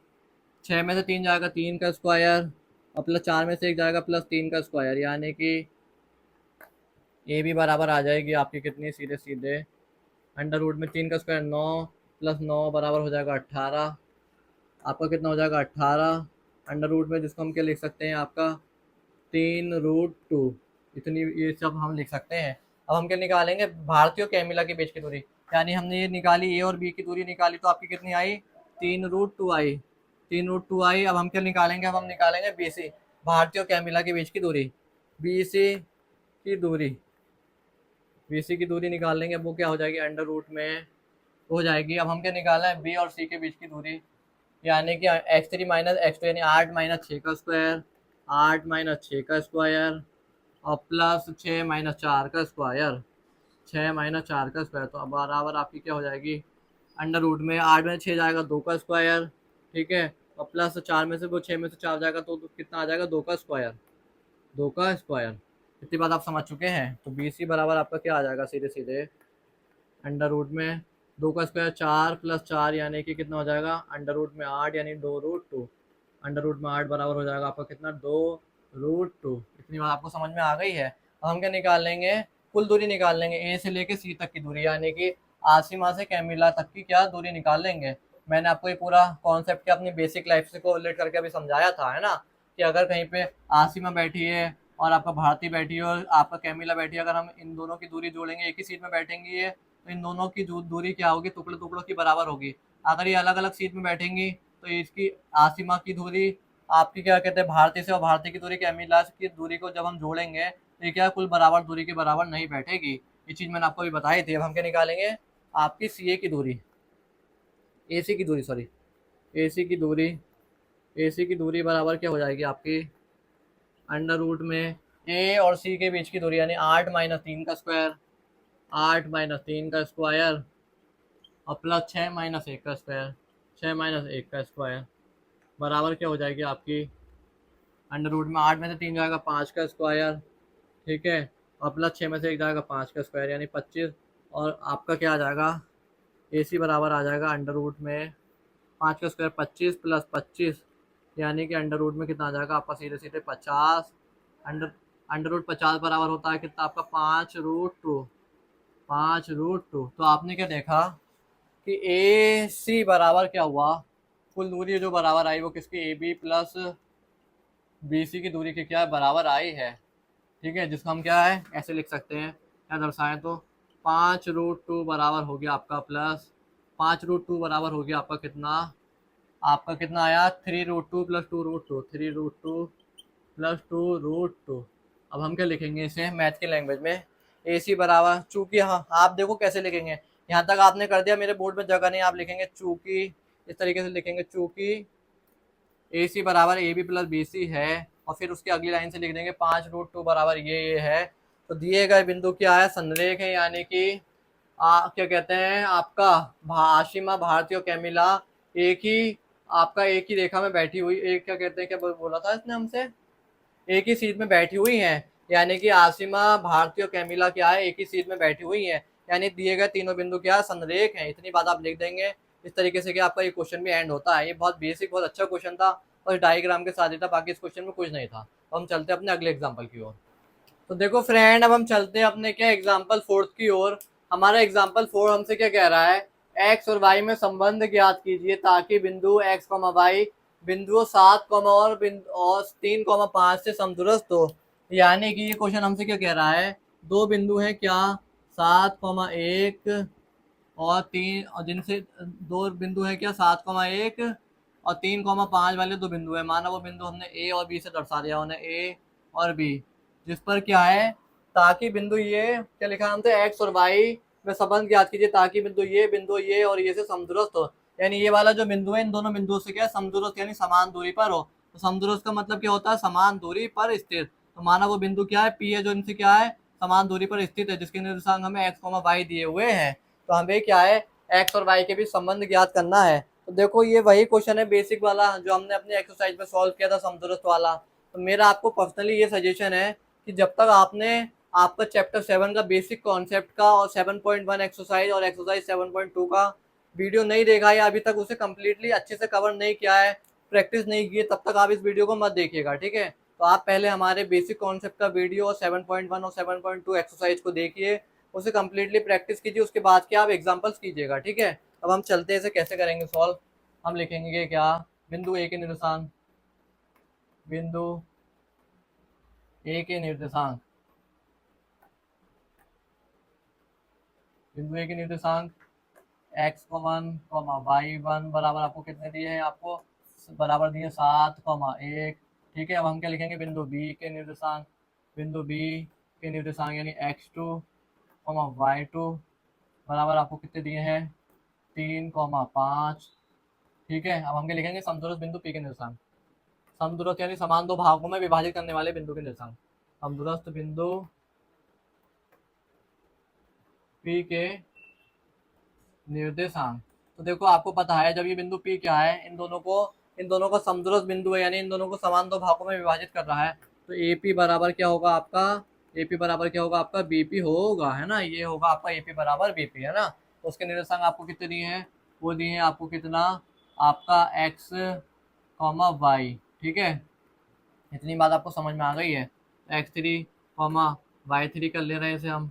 6 में से 3 जाएगा 3 का स्क्वायर और प्लस 4 में से 1 जाएगा प्लस 3 का स्क्वायर, यानी कि ए भी बराबर आ जाएगी आपकी कितनी, सीधे सीधे अंडर रूट में 3 का स्क्वायर 9 प्लस 9 बराबर हो जाएगा 18। आपका कितना हो जाएगा 18 अंडर रूट में, जिसको हम क्या लिख सकते हैं आपका 3√2, इतनी ये सब हम लिख सकते हैं। अब हम क्या निकालेंगे, भारतीय और कैमिला के बीच की दूरी, यानी हमने ये निकाली ए और बी की दूरी निकाली, तो आपकी कितनी आई 3√2 आई, 3√2 आई। अब हम क्या निकालेंगे, अब हम निकालेंगे बी सी, भारतीय और कैमिला के बीच की दूरी, बी सी की दूरी, बी सी की दूरी निकाल लेंगे। अब वो क्या हो जाएगी अंडर रूट में हो जाएगी। अब हम क्या निकालना है, बी और सी के बीच की दूरी, यानी कि x3 माइनस x2 यानी 8 माइनस 6 का स्क्वायर, 8 माइनस 6 का स्क्वायर और प्लस 6 माइनस 4 का स्क्वायर। 6 माइनस 4 का स्क्वायर, तो अब बराबर आपकी क्या हो जाएगी, अंडर रूट में 8 में 6 जाएगा 2 का स्क्वायर, ठीक है, और प्लस 4 में से वो 6 में से 4 जाएगा तो कितना आ जाएगा, 2 का स्क्वायर, 2 का स्क्वायर। इतनी बात आप समझ चुके हैं। तो बी सी बराबर आपका क्या आ जाएगा, सीधे सीधे अंडर रूट में 2 का स्क्वायर 4 प्लस 4 यानी कि कितना हो जाएगा, अंडर रूट में 8 यानी 2√2, अंडर रूट में 8 बराबर हो जाएगा आपका कितना, 2√2। इतनी बात आपको समझ में आ गई है। अब हम क्या निकाल लेंगे, कुल दूरी निकाल लेंगे, ए से लेके सी तक की दूरी, यानी कि आसिमा से कैमिला तक की क्या दूरी निकाल लेंगे। मैंने आपको ये पूरा कॉन्सेप्ट क्या अपनी बेसिक लाइफ से कोरिलेट करके अभी समझाया था, है ना, कि अगर कहीं पे आसिमा बैठी है और आपका भारती बैठी है और आपका कैमिला बैठी है, अगर हम इन दोनों की दूरी जोड़ेंगे, एक ही सीट में बैठेंगी ये, तो इन दोनों की दूरी क्या होगी, टुकड़े टुकड़ों की बराबर होगी। अगर ये अलग अलग सीट में बैठेंगी तो इसकी आसिमा की दूरी आपकी क्या कहते हैं, भारतीय से, और भारतीय की दूरी कैमिला की दूरी को जब हम जोड़ेंगे तो ये क्या कुल बराबर दूरी के बराबर नहीं बैठेगी। ये चीज़ मैंने आपको अभी बताई थी। अब हम क्या निकालेंगे, आपकी सी ए की दूरी, ए सी की दूरी, सॉरी, ए सी की दूरी, ए सी की दूरी बराबर क्या हो जाएगी आपकी, अंडर रूट में ए और सी के बीच की दूरी, यानी 8 माइनस 3 का स्क्वायर, 8 माइनस 3 का स्क्वायर और प्लस 6 माइनस 1 का स्क्वायर, 6 माइनस 1 का स्क्वायर बराबर क्या हो जाएगी आपकी, अंडर रूट में 8 में से 3 जाएगा 5 का स्क्वायर, ठीक है, और प्लस 6 में से 1 जाएगा 5 का स्क्वायर यानी 25, और आपका क्या आ जाएगा, ए सी बराबर आ जाएगा अंडर रूट में 5 का स्क्वायर 25 प्लस 25, यानी कि अंडर रूट में कितना आ जाएगा आपका, सीधे सीधे 50, अंडर अंडर रूट 50 बराबर होता है कितना आपका, 5√2, 5√2। तो आपने क्या देखा कि ए सी बराबर क्या हुआ, कुल दूरी जो बराबर आई वो किसकी, A B plus B C की दूरी के क्या बराबर आई है, ठीक है, जिसको हम क्या है ऐसे लिख सकते हैं, क्या दर्शाएं तो 5√2 बराबर हो गया आपका, प्लस 5√2 बराबर हो गया आपका कितना, आपका कितना आया 3√2 प्लस 2√2, 3√2 प्लस 2√2। अब हम क्या लिखेंगे इसे मैथ की लैंग्वेज में, ए सी बराबर, चूंकि, हाँ आप देखो कैसे लिखेंगे, यहाँ तक आपने कर दिया, मेरे बोर्ड में जगह नहीं, आप लिखेंगे चूंकि, इस तरीके से लिखेंगे, चूंकि ए सी बराबर A B plus B C है, और फिर उसकी अगली लाइन से लिख देंगे 5√2 बराबर ये है। तो दिए गए बिंदु क्या है, संरेख है, यानी कि क्या कहते हैं आपका आशिमा, भारती और कैमिला एक ही, आपका एक ही रेखा में बैठी हुई, एक क्या कहते हैं, क्या बोला था इसने हमसे, एक ही सीट में बैठी हुई हैं, यानी कि आसिमा, भारती और कैमिला क्या है, एक ही सीट में बैठी हुई हैं, यानी दिए गए तीनों बिंदु क्या संरेख हैं। इतनी बात आप लिख देंगे, इस तरीके से कि आपका ये क्वेश्चन भी एंड होता है। ये बहुत बेसिक, बहुत अच्छा क्वेश्चन था, और डायग्राम के साथ ही था, बाकी इस क्वेश्चन में कुछ नहीं था। तो हम चलते हैं अपने अगले एग्जाम्पल की ओर। तो देखो फ्रेंड, अब हम चलते हैं अपने क्या एग्जाम्पल 4 की ओर। हमारा एग्जाम्पल 4 हमसे क्या कह रहा है, एक्स और वाई में संबंध ज्ञात कीजिए ताकि बिंदु एक्स, वाई बिंदुओं 7, और 3, 5 से समदूरस्थ हो। यानी कि ये क्वेश्चन हमसे क्या कह रहा है, दो बिंदु हैं क्या, 7, 1 और 3, और जिनसे दो बिंदु हैं क्या, 7, 1 और 3, 5 वाले दो बिंदु है। माना वो बिंदु हमने ए और बी से दर्शा दिया, उन्हें ए और बी, जिस पर क्या है, ताकि बिंदु ये क्या लिखा हमसे, एक्स और वाई में संबंध ज्ञात कीजिए ताकि बिंदु ये और ये से समदूरस्थ हो। यानी ये वाला जो बिंदु है इन दोनों बिंदुओं से क्या समदूरस्थ, यानी समान दूरी पर हो। तो समदूरस्थ का मतलब क्या होता है, समान दूरी पर स्थित। तो माना वो बिंदु क्या है, पी है, जो इनसे क्या है, समान दूरी पर स्थित है, जिसके निर्देशांक हमें एक्स, वाई दिए हुए हैं। तो हमें क्या है, एक्स और वाई के बीच संबंध ज्ञात करना है। तो देखो ये वही क्वेश्चन है बेसिक वाला जो हमने अपने एक्सरसाइज में सॉल्व किया था, समदूरस्थ वाला। तो मेरा आपको पर्सनली ये सजेशन है कि जब तक आपने आपका चैप्टर 7 का बेसिक कॉन्सेप्ट का और 7.1 एक्सरसाइज और एक्सरसाइज 7.2 का वीडियो नहीं देखा या अभी तक उसे कम्प्लीटली अच्छे से कवर नहीं किया है, प्रैक्टिस नहीं की है, तब तक आप इस वीडियो को मत देखिएगा, ठीक है। तो आप पहले हमारे बेसिक कॉन्सेप्ट का वीडियो और 7.1 और 7.2 एक्सरसाइज को देखिए, उसे कम्प्लीटली प्रैक्टिस कीजिए, उसके बाद क्या आप एग्जाम्पल्स कीजिएगा, ठीक है। अब हम चलते हैं, इसे कैसे करेंगे सॉल्व। हम लिखेंगे क्या, बिंदु ए के निर्देशांक, बिंदु ए के निर्देशांक, बिंदु ए के निर्देशांक x1, y1 बराबर आपको कितने दिए हैं, आपको बराबर दिए 7, 1, ठीक है। अब हम क्या लिखेंगे, बिंदु बी के निर्देशांक, बिंदु बी के निर्देशांक यानी x2, y2 बराबर आपको कितने दिए हैं, 3, 5, ठीक है। अब हम क्या लिखेंगे, समदूरस्थ बिंदु पी के निर्देशांक, समदूरस्थ यानी समान दो भागों में विभाजित करने वाले बिंदु के निर्देशांक, समदूरस्थ बिंदु पी के निर्देशांक। तो देखो आपको पता है जब ये बिंदु पी क्या है, इन दोनों को समदूरस्थ बिंदु है, यानी इन दोनों को समान दो भागों में विभाजित कर रहा है। तो एपी बराबर क्या होगा आपका, एपी बराबर क्या होगा आपका बीपी होगा, है ना, ये होगा आपका एपी बराबर बीपी, है ना। तो उसके निर्देशांक आपको कितने दिए हैं, वो दिए हैं आपको कितना, आपका एक्स कॉमा वाई, ठीक है। इतनी बात आपको समझ में आ गई है। X three comma Y three कर ले रहे हैं इसे हम,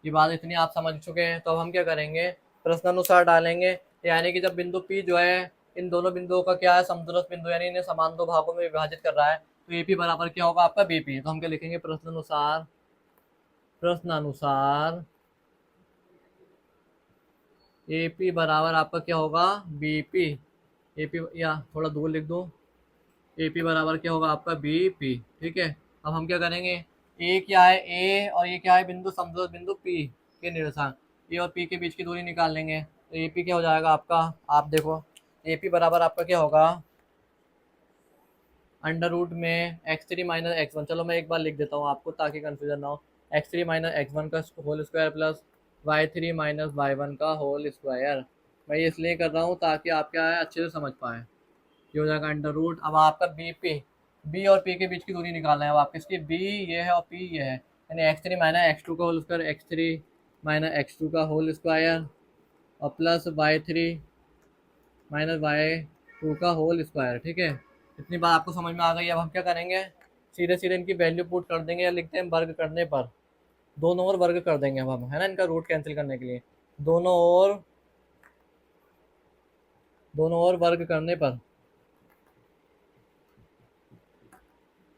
ये बात इतनी आप समझ चुके हैं। तो अब हम क्या करेंगे, प्रश्नानुसार डालेंगे, यानी कि जब बिंदु P जो है इन दोनों बिंदुओं का क्या है, समदूरस्थ बिंदु, यानी इन्हें समान दो भागों में विभाजित कर रहा है, तो AP बराबर क्या होगा आपका BP। तो हम क्या लिखेंगे, प्रश्नानुसार, प्रश्नानुसार AP बराबर आपका क्या होगा BP। AP या थोड़ा दूर लिख दो, AP बराबर क्या होगा आपका BP, ठीक है। अब हम क्या करेंगे, ए क्या है, ए और ये क्या है, बिंदु समदूरस्थ बिंदु P के निर्देशांक, ए और P के बीच की दूरी निकाल लेंगे। तो AP क्या हो जाएगा आपका, आप देखो AP बराबर आपका क्या होगा, अंडर रूट में x three minus X one, चलो मैं एक बार लिख देता हूँ आपको ताकि कंफ्यूजन ना हो, X three minus X one का whole square plus Y three minus Y one का होल स्क्वायर। मैं ये इसलिए कर रहा हूँ ताकि आप क्या है अच्छे से समझ पाएँ। ये हो जाएगा अंडर रूट। अब आपका बी और पी के बीच की दूरी निकालना है। अब आप किसकी, बी ये है और पी ये है, यानी X three minus X two का whole square, X three minus X two का होल स्क्वायर और plus Y three minus Y two का होल स्क्वायर, ठीक है। इतनी बात आपको समझ में आ गई। अब हम क्या करेंगे, सीधे सीधे इनकी वैल्यू पुट कर देंगे, या लिखते हैं वर्ग करने पर, दोनों ओर वर्ग कर देंगे अब हम, है ना, इनका रूट कैंसिल करने के लिए, दोनों ओर, दोनों ओर वर्ग करने पर,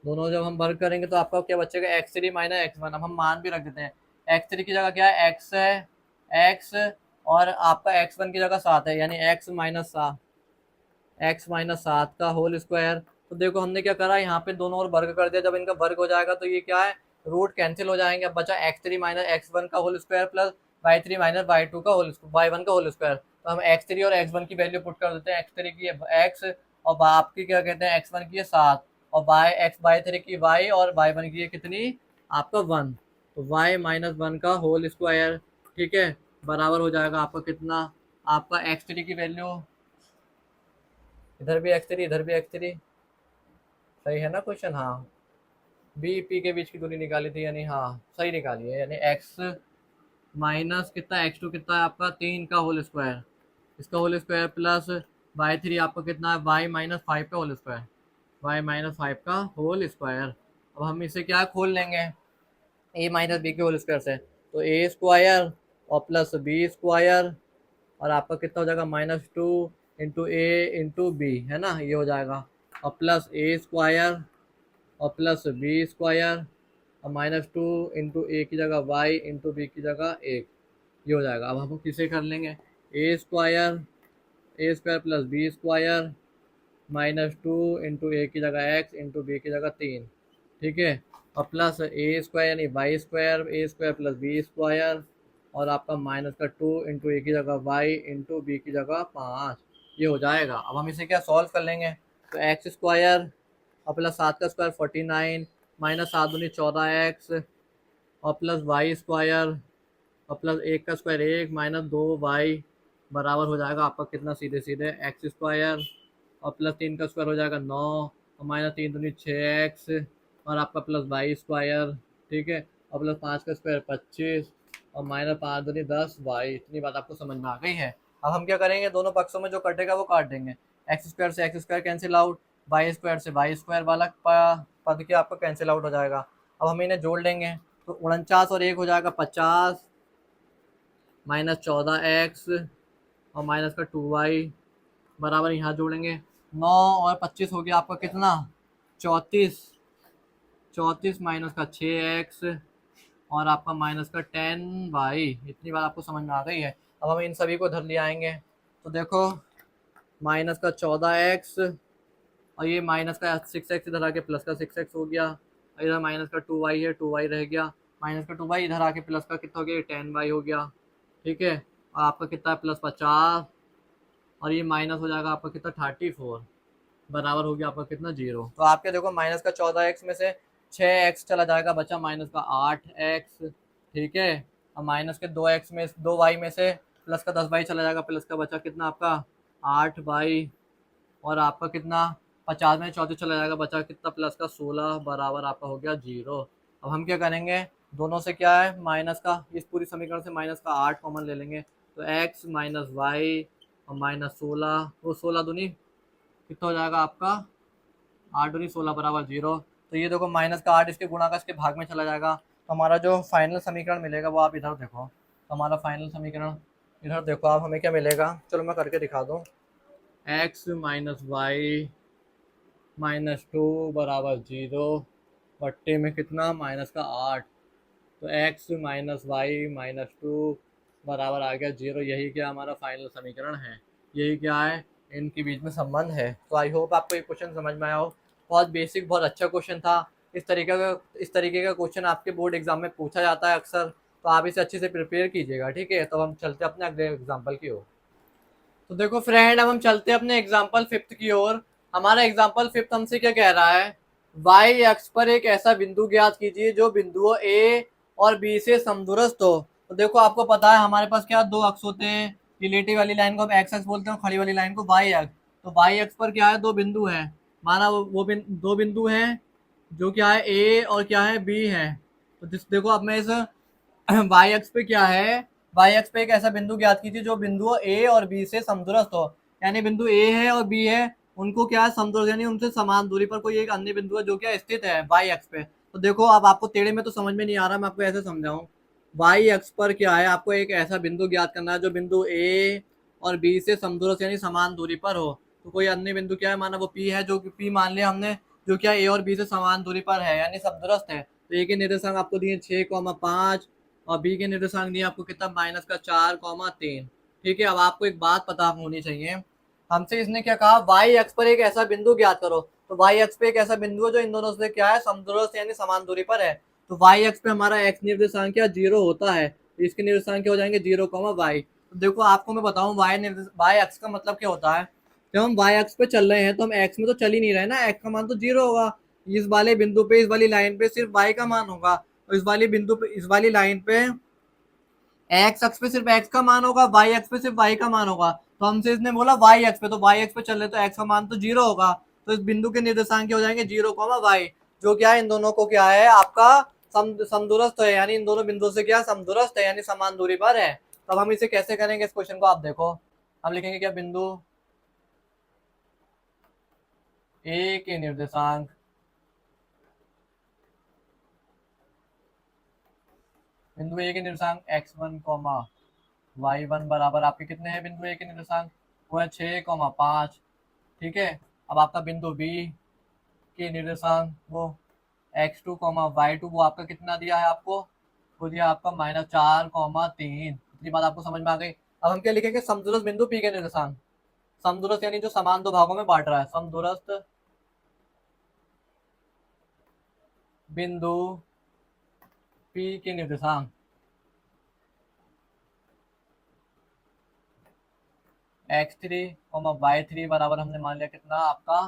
दोनों जब हम वर्ग करेंगे तो आपका क्या बचेगा, x three minus X one. अब हम मान भी रख देते हैं, एक्स थ्री की जगह क्या है, एक्स है, एक्स, और आपका एक्स वन की जगह सात है, यानी एक्स माइनस सात का होल स्क्वायर। तो देखो हमने क्या करा, यहाँ पे दोनों ओर वर्ग कर दिया, जब इनका वर्ग हो जाएगा तो ये क्या है, रूट कैंसिल हो जाएंगे। अब बचा X three minus X one का whole square plus Y three minus Y two का होल, वाई वन का होल स्क्वायर। तो हम एक्स थ्री और एक्स वन की वैल्यू पुट कर देते हैं, एक्स थ्री की एक्स और आपकी क्या कहते हैं, एक्स वन की है सात, और वाई थ्री की वाई और वाई वन की है कितनी, आपका वन। तो वाई माइनस वन का होल स्क्वायर, ठीक है, बराबर हो जाएगा आपका कितना, आपका एक्स थ्री की वैल्यू, इधर भी एक्स थ्री इधर भी एक्स थ्री, सही है ना क्वेश्चन, हाँ। बी पी के बीच की दूरी निकाली थी, यानी हाँ सही निकाली है, यानी एक्स माइनस कितना, एक्स टू कितना है आपका, तीन का होल स्क्वायर, इसका whole square plus Y three आपका कितना है, वाई माइनस फाइव का whole square, Y minus five का होल स्क्वायर। अब हम इसे क्या खोल लेंगे, ए माइनस बी के होल स्क्वायर से, तो ए स्क्वायर और प्लस बी स्क्वायर, और आपका कितना हो जाएगा, minus two into A into B, है ना, ये हो जाएगा, और प्लस ए स्क्वायर और प्लस बी स्क्वायर और माइनस टू इंटू ए की जगह वाई इंटू बी की जगह एक, ये हो जाएगा। अब हम किसे कर लेंगे, A square plus B square minus two into A की जगह एक्स इंटू बी की जगह तीन, ठीक है, और प्लस ए स्क्वायर यानी वाई स्क्वायर, ए स्क्वायर प्लस बी स्क्वायर, और आपका माइनस का टू इंटू ए की जगह वाई इंटू बी की जगह पाँच, ये हो जाएगा। अब हम इसे क्या सॉल्व कर लेंगे, तो एक्स स्क्वायर और प्लस सात का स्क्वायर 49 माइनस सात दूनी 14x और प्लस वाई स्क्वायर और प्लस एक का स्क्वायर एक माइनस दो वाई बराबर हो जाएगा आपका कितना, सीधे सीधे एक्स स्क्वायर और प्लस तीन का स्क्वायर हो जाएगा 9 और माइनस तीन दूनी 6x और आपका प्लस वाई स्क्वायर, ठीक है, और प्लस पाँच का स्क्वायर 25 और माइनस पाँच दूनी 10 वाई। इतनी बात आपको समझ में आ गई है। अब हम क्या करेंगे, दोनों पक्षों में जो कटेगा वो काट देंगे, एक्स स्क्वायर से X square cancel out, Y square से वाई स्क्वायर वाला पद क्या आपका कैंसिल आउट हो जाएगा। अब हम इन्हें जोड़ लेंगे, तो 49 और एक हो जाएगा 50 माइनस 14x और माइनस का 2y बराबर, यहाँ जोड़ेंगे 9 और 25 हो गया आपका कितना, 34, 34 माइनस का 6x और आपका माइनस का 10y। इतनी बात आपको समझ में आ गई है। अब हम इन सभी को इधर ले आएंगे, तो देखो माइनस का 14x और ये माइनस का 6x इधर आके प्लस का 6x हो गया, इधर माइनस का 2y है, 2y रह गया, माइनस का 2y इधर आके प्लस का कितना हो गया, 10y हो गया, ठीक है, और आपका कितना है प्लस 50 और ये माइनस हो जाएगा आपका कितना 34 बराबर हो गया आपका कितना 0। तो आपके देखो माइनस का 14x में से 6x चला जाएगा, बचा माइनस का 8x, ठीक है, और माइनस के 2x में 2y में से प्लस का 10y चला जाएगा, प्लस का बचा कितना आपका 8y, और आपका कितना 50 में 34 चला जाएगा, बचा कितना प्लस का 16 बराबर आपका हो गया 0। अब हम क्या करेंगे, दोनों से क्या है माइनस का, इस पूरी समीकरण से माइनस का 8 कॉमन ले लेंगे, तो x माइनस वाई और माइनस 16, वो 16 दूनी कितना हो जाएगा आपका 8 दूनी 16 बराबर 0। तो ये देखो माइनस का 8 इसके गुणा का इसके भाग में चला जाएगा, तो हमारा जो फाइनल समीकरण मिलेगा वो आप इधर देखो, तो हमारा फाइनल समीकरण इधर देखो आप, हमें क्या मिलेगा, चलो मैं करके दिखा दूँ। x माइनस वाई माइनस 2 बराबर 0 बट्टे में कितना माइनस का 8, तो x माइनस वाई माइनस 2 बराबर आ गया 0। यही क्या हमारा फाइनल समीकरण है, यही क्या है इनके बीच में संबंध है। तो आई होप आपको ये क्वेश्चन समझ में आया हो, बहुत बेसिक बहुत अच्छा क्वेश्चन था। इस तरीके का क्वेश्चन आपके बोर्ड एग्जाम में पूछा जाता है अक्सर, तो आप इसे अच्छे से प्रिपेयर कीजिएगा, ठीक है। तो हम चलते अपने अगले एग्जाम्पल की ओर। तो देखो फ्रेंड, अब हम चलते हैं अपने एग्जाम्पल फिफ्थ की ओर। हमारा एग्जाम्पल फिफ्थ हमसे क्या कह रहा है, वाई अक्ष पर एक ऐसा बिंदु ज्ञात कीजिए जो बिंदुओं ए और बी से समदूरस्थ हो। तो देखो आपको पता है हमारे पास क्या दो अक्ष होते हैं, रिलेटिव वाली लाइन को हम एक्स अक्ष बोलते हैं, खड़ी वाली लाइन को वाई अक्ष। तो वाई अक्ष पर क्या है, दो बिंदु है, माना दो बिंदु हैं जो क्या है ए और क्या है बी है। तो देखो अब मैं इस वाई अक्ष पे क्या है, वाई अक्ष पे एक ऐसा बिंदु ज्ञात कीजिए जो बिंदुओं ए और बी से समदूरस्थ हो। यानी बिंदु ए है और बी है, उनको क्या है समदूरस्थ, यानी उनसे समान दूरी पर कोई एक अन्य बिंदु है जो क्या स्थित है वाई अक्ष पे। तो देखो अब आपको टेढ़े में तो समझ में नहीं आ रहा, मैं आपको ऐसे समझाऊं। वाई अक्ष पर क्या है, आपको एक ऐसा बिंदु ज्ञात करना है जो बिंदु ए और बी से समदूरस्थ यानी समान दूरी पर हो। तो कोई अन्य बिंदु क्या है, माना वो पी है, जो पी मान लिया हमने, जो क्या ए और बी से समान दूरी पर है यानी समदूरस्थ है। तो ए के निर्देशांक आपको दिए 6,5 और बी के निर्देशांक दिए आपको कितना माइनस का 4,3। ठीक है, अब आपको एक बात पता होनी चाहिए, हमसे इसने क्या कहा, वाई अक्ष पर एक ऐसा बिंदु ज्ञात करो। तो वाई अक्ष पे एक ऐसा बिंदु है जो इन दोनों से क्या है समदूरस्थ यानी समान दूरी पर है। तो वाई अक्ष पे हमारा एक्स निर्देशांक क्या 0 होता है, तो इसके निर्देशांक क्या हो जाएंगे 0,y। तो देखो आपको मैं बताऊं वाई अक्ष का मतलब क्या होता है, जब हम वाई अक्ष पे चल रहे हैं तो हम एक्स में तो चल ही नहीं रहे ना, एक्स का मान तो 0 होगा। इस वाले बिंदु पे इस वाली लाइन पे सिर्फ वाई का मान होगा, और इस वाली बिंदु पे इस वाली लाइन पे एक्स अक्ष पे सिर्फ एक्स का मान होगा, वाई अक्ष पे सिर्फ वाई का मान होगा। तो हमसे इसने बोला वाई अक्ष पे, तो वाई अक्ष पे चल रहे तो एक्स का मान तो 0 होगा। तो इस बिंदु के निर्देशांक क्या हो जाएंगे 0,y, जो क्या है इन दोनों को क्या है आपका समदूरस्थ है, यानी इन दोनों बिंदुओं से क्या समदूरस्थ है यानी समान दूरी पर है। तब हम इसे कैसे करेंगे इस क्वेश्चन को, आप देखो हम लिखेंगे क्या, बिंदु ए के निर्देशांक बिंदु ए के निर्देशांक x1, y1 बराबर आपके कितने हैं, बिंदु ए के निर्देशांक वो है 6,5। ठीक है, अब आपका बिंदु बी के निर्देशांक वो x2, y2 वो आपका कितना दिया है आपको, वो दिया आपका -4,3। इतनी बात आपको समझ में आ गई। अब हम क्या लिखेंगे, समदूरस्थ बिंदु पी के निर्देशांक, समदूरस्थ यानी जो समान दो भागों में बांट रहा है, समदूरस्थ बिंदु पी के निर्देशांक x3, y3 बराबर हमने मान लिया कितना आपका,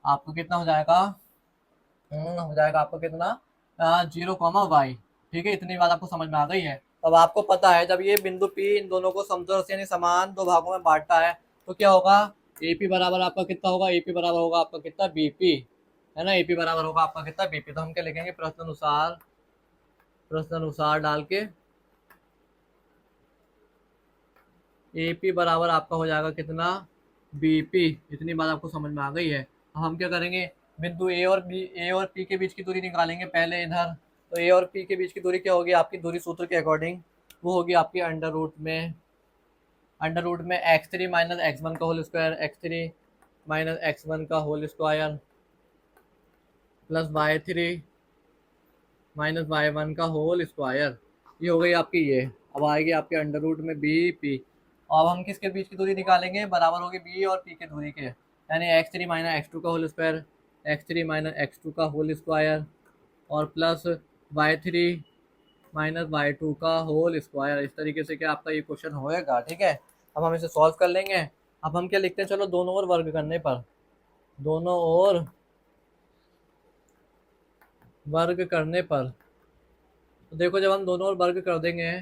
आपको कितना हो जाएगा, हो जाएगा आपको कितना 0,y। ठीक है, इतनी बात आपको समझ में आ गई है। अब आपको पता है जब ये बिंदु P इन दोनों को समदूरस्थ यानी समान दो भागों में बांटता है तो क्या होगा, AP बराबर आपका कितना होगा, AP बराबर होगा आपका कितना BP, है ना, AP बराबर होगा आपका कितना BP। तो हम क्या लिखेंगे, प्रश्न अनुसार डाल के AP बराबर आपका हो जाएगा कितना BP। इतनी बात आपको समझ में आ गई है। अब हम क्या करेंगे, बिंदु ए और पी के बीच की दूरी निकालेंगे पहले इधर। तो ए और पी के बीच की दूरी क्या होगी, आपकी दूरी सूत्र के अकॉर्डिंग वो होगी आपकी अंडर रूट में x3 माइनस x1 का whole square, x3 minus x1 का whole square plus y3 minus y1 का होल स्क्वायर। ये हो गई आपकी ये। अब आएगी आपके अंडर रूट में बी पी। अब हम किसके बीच की दूरी निकालेंगे, बराबर होगी बी और पी के दूरी के, यानी x3 माइनस x2 का whole square, x3 minus x2 का होल स्क्वायर और प्लस y3 माइनस y2 का होल स्क्वायर। इस तरीके से क्या आपका ये क्वेश्चन होएगा, ठीक है। अब हम इसे सॉल्व कर लेंगे। अब हम क्या लिखते हैं, चलो दोनों ओर वर्ग करने पर, दोनों ओर वर्ग करने पर तो देखो जब हम दोनों ओर वर्ग कर देंगे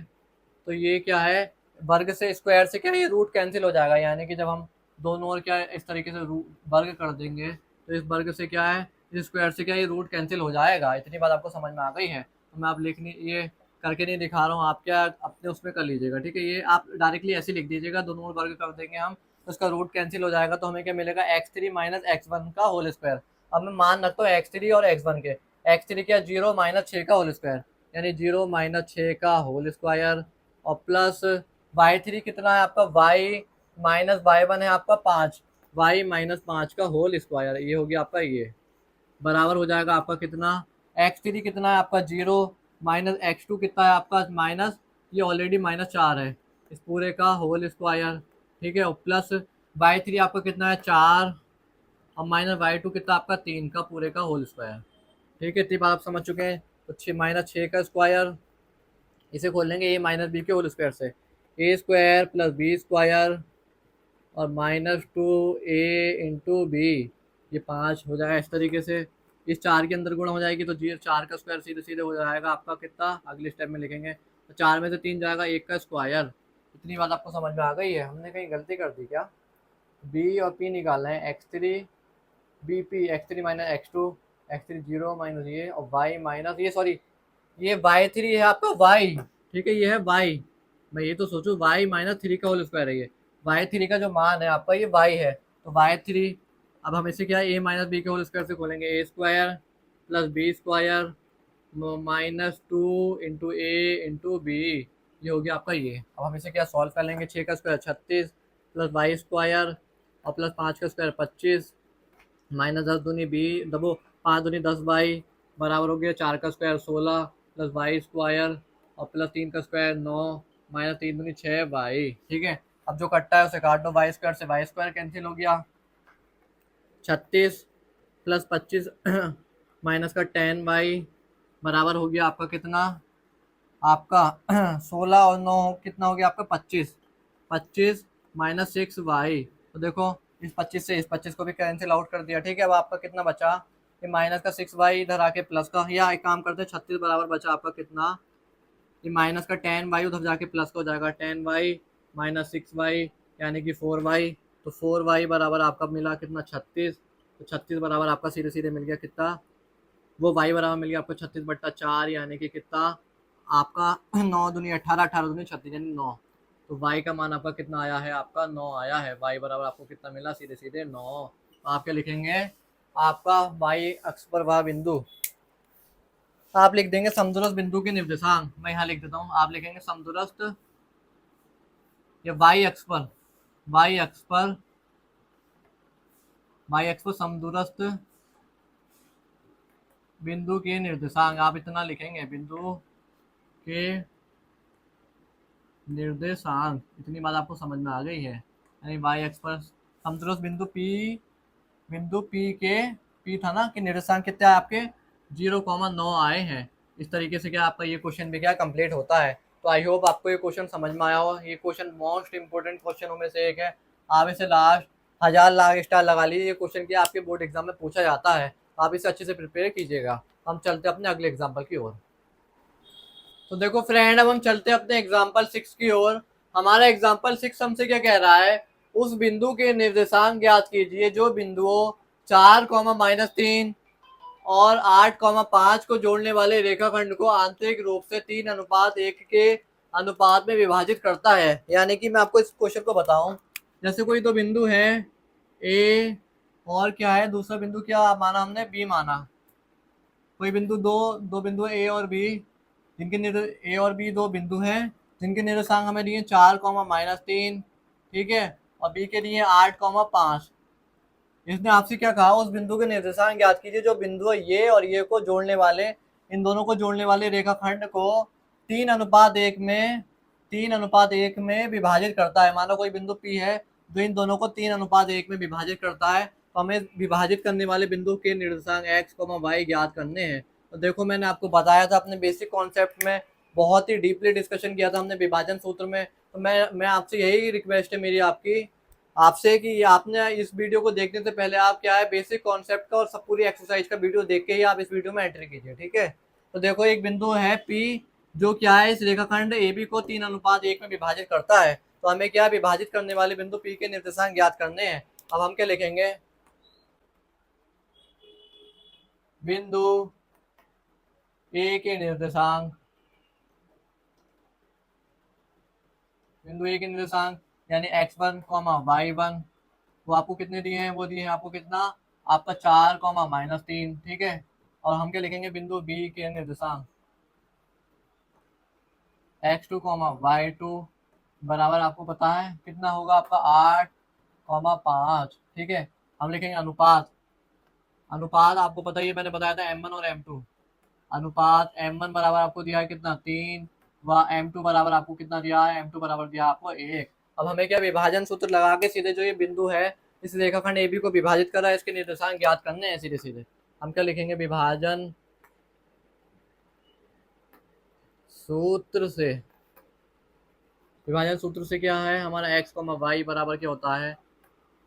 तो ये क्या है, वर्ग से स्क्वायर से क्या है, ये रूट कैंसिल हो जाएगा, यानी कि जब हम दोनों ओर क्या है इस तरीके से वर्ग कर देंगे तो इस वर्ग से क्या है, इस स्क्वायर से क्या है, ये रूट कैंसिल हो जाएगा। इतनी बात आपको समझ में आ गई है। तो मैं आप लिखनी ये करके नहीं दिखा रहा हूँ, आप क्या अपने उसमें कर लीजिएगा, ठीक है। ये आप डायरेक्टली ऐसे लिख दीजिएगा, दोनों ओर वर्ग कर देंगे हम तो उसका रूट कैंसिल हो जाएगा, तो हमें क्या मिलेगा, x3 माइनस x1 का होल स्क्वायर। अब मैं मान रखता हूँ x3 और x1 के, x3 क्या 0 माइनस 6 का होल स्क्वायर, यानी 0 माइनस 6 का होल स्क्वायर, और प्लस y3 कितना है आपका, y माइनस y1 है आपका 5, y माइनस 5 का होल स्क्वायर, ये हो गया आपका, ये बराबर हो जाएगा आपका कितना, x3 कितना है आपका 0 माइनस x2 कितना है आपका माइनस, ये ऑलरेडी -4 है, इस पूरे का होल स्क्वायर, ठीक है। और प्लस y3 आपका कितना है 4, और माइनस y2 कितना आपका 3 का पूरे का होल स्क्वायर, ठीक है। इतनी बात आप समझ चुके हैं। तो -6 का स्क्वायर, इसे खोल लेंगे ए माइनस बी के होल स्क्वायर से, ए स्क्वायर प्लस बी स्क्वायर और -2a × b, ये 5 हो जाएगा इस तरीके से। इस 4 के अंदर गुणा हो जाएगी तो जी 4 का स्क्वायर सीधे सीधे हो जाएगा आपका कितना, अगले स्टेप में लिखेंगे तो 4 में से 3 जाएगा, 1 का स्क्वायर। इतनी बात आपको समझ में आ गई है, हमने कहीं गलती कर दी क्या। बी और पी निकालना है, x3 B P, x3 minus x2, x3 0 minus ये, और y माइनस ये, सॉरी ये y3 है आपका y, ठीक है, ये है y, मैं ये तो सोचूं y-3 का होल स्क्वायर है, ये y3 का जो मान है आपका ये y है, तो y3, अब हम इसे क्या a माइनस बी के होल स्क्वायर से खोलेंगे, A square plus B square -2 × a × b, ये हो गया आपका ये। अब हम इसे क्या सॉल्व कर लेंगे, 6 का स्क्वायर 36 प्लस वाई स्क्वायर और प्लस 5 का स्क्वायर 25 माइनस 10 दूनी बी दबो 5 दूनी 10 बाई बराबर हो गया 4 का स्क्वायर 16 प्लस वाई स्क्वायर और प्लस 3 का स्क्वायर 9 माइनस 3 दूनी 6 बाई, ठीक है। अब जो कट्टा है उसे काट दो, वाई स्क्वायर से वाई स्क्वायर कैंसिल हो गया, 36 प्लस 25 माइनस का 10 बाई बराबर हो गया आपका कितना, आपका 16 और 9 कितना हो गया आपका 25, 25 माइनस 6 वाई। तो देखो इस 25 से इस 25 को भी कैंसिल आउट कर दिया, ठीक है। अब आपका कितना बचा, ये माइनस का 6 वाई इधर आके प्लस का, या एक काम करते हैं 36 बराबर बचा आपका कितना, ये माइनस का 10 वाई उधर जाके प्लस का हो जाएगा 10 वाई माइनस 6 वाई यानी कि 4 वाई, तो 4 वाई बराबर आपका मिला कितना 36, तो 36 बराबर आपका सीधे सीधे मिल गया कितना, वो वाई बराबर मिल गया आपको 36/4 यानी कि कितना आपका 9 दूनी 18, 18 दूनी 36 यानी 9, तो वाई का मान आपका कितना आया है, आपका 9 आया है, वाई बराबर आपको कितना मिला, सीधे सीधे 9। तो आप क्या लिखेंगे, आपका वाई अक्ष पर वह बिंदु, आप लिख देंगे समदूरस्थ बिंदु के निर्देशांक, मैं यहाँ लिख देता हूँ, आप लिखेंगे समदूरस्थ या वाई अक्ष पर, वाई अक्ष पर, वाई अक्ष पर समदूरस्थ बिंदु के निर्देशांक, आप इतना लिखेंगे, बिंदु के निर्देशांक। इतनी बात आपको समझ में आ गई है, यानी वाई अक्ष पर समदूरस्थ बिंदु पी के, पी था ना कि निर्देशांक कितने आए आपके 0,9 आए हैं। इस तरीके से क्या आपका ये क्वेश्चन भी क्या कंप्लीट होता है। तो आई होप आपको ये क्वेश्चन समझ में आया हो। ये क्वेश्चन मोस्ट इंपोर्टेंट क्वेश्चनों में से एक है, आप इसे लास्ट 1000 लाख स्टार लगा लीजिए, ये क्वेश्चन की आपके बोर्ड एग्जाम में पूछा जाता है, आप इसे अच्छे से प्रिपेयर कीजिएगा। हम चलते अपने अगले एग्जाम्पल की ओर। तो देखो फ्रेंड, अब हम चलते हैं अपने एग्जाम्पल 6 की ओर। हमारा एग्जाम्पल 6 हमसे क्या कह रहा है, उस बिंदु के निर्देशांक ज्ञात कीजिए जो बिंदुओं 4, -3 और 8, 5 को जोड़ने वाले रेखाखंड को आंतरिक रूप से 3:1 के अनुपात में विभाजित करता है। यानी कि मैं आपको इस क्वेश्चन को बताऊं, जैसे कोई दो बिंदु है ए और क्या है दूसरा बिंदु, क्या माना हमने, बी माना। कोई बिंदु दो बिंदु ए और बी, जिनके ए और बी दो बिंदु हैं जिनके निर्देशांक हमें दिए 4, -3, ठीक है, और बी के दिए 8, 5। इसने आपसे क्या कहा, उस बिंदु के निर्देशांक ज्ञात कीजिए जो बिंदु ये और ये को जोड़ने वाले, इन दोनों को जोड़ने वाले रेखाखंड को 3:1 में विभाजित करता है। मानो कोई बिंदु P है जो इन दोनों को 3:1 में विभाजित करता है, तो हमें विभाजित करने वाले बिंदु के निर्देशांक x, y ज्ञात करने हैं। तो देखो मैंने आपको बताया था अपने बेसिक कॉन्सेप्ट में, बहुत ही डीपली डिस्कशन किया था हमने विभाजन सूत्र में। तो मैं आपसे यही रिक्वेस्ट है मेरी आपकी आपसे कि आपने इस वीडियो को देखने से पहले आप क्या है बेसिक कॉन्सेप्ट का और सब पूरी एक्सरसाइज का वीडियो देख के ही आप इस वीडियो में एंट्री कीजिए, ठीक है। तो देखो एक बिंदु है P जो क्या है इस रेखाखंड ए बी को 3:1 में विभाजित करता है। तो हमें क्या विभाजित करने वाले बिंदु पी के निर्देशांक ज्ञात करने हैं। अब हम क्या लिखेंगे, बिंदु ए के निर्देशांक, बिंदु ए के निर्देशांक यानी x1 y1, वो आपको कितने दिए हैं, वो दिए हैं आपको कितना, आपका 4 -3, ठीक है। और हम क्या लिखेंगे, बिंदु बी के निर्देशांक x2 y2 बराबर आपको पता है कितना होगा आपका 8 5, ठीक है। हम लिखेंगे अनुपात, अनुपात आपको पता ही है, मैंने बताया था m1 और m2। अनुपात m1 बराबर आपको दिया है कितना 3 व m2 बराबर आपको कितना दिया है, m2 बराबर दिया है आपको 1। अब हमें क्या विभाजन सूत्र लगा के सीधे जो ये बिंदु है इस रेखाखंड AB को विभाजित कर रहा है, इसके निर्देशांक ज्ञात करने हैं सीधे सीधे। हम क्या लिखेंगे, विभाजन सूत्र से, विभाजन सूत्र से क्या है हमारा x, y बराबर क्या होता है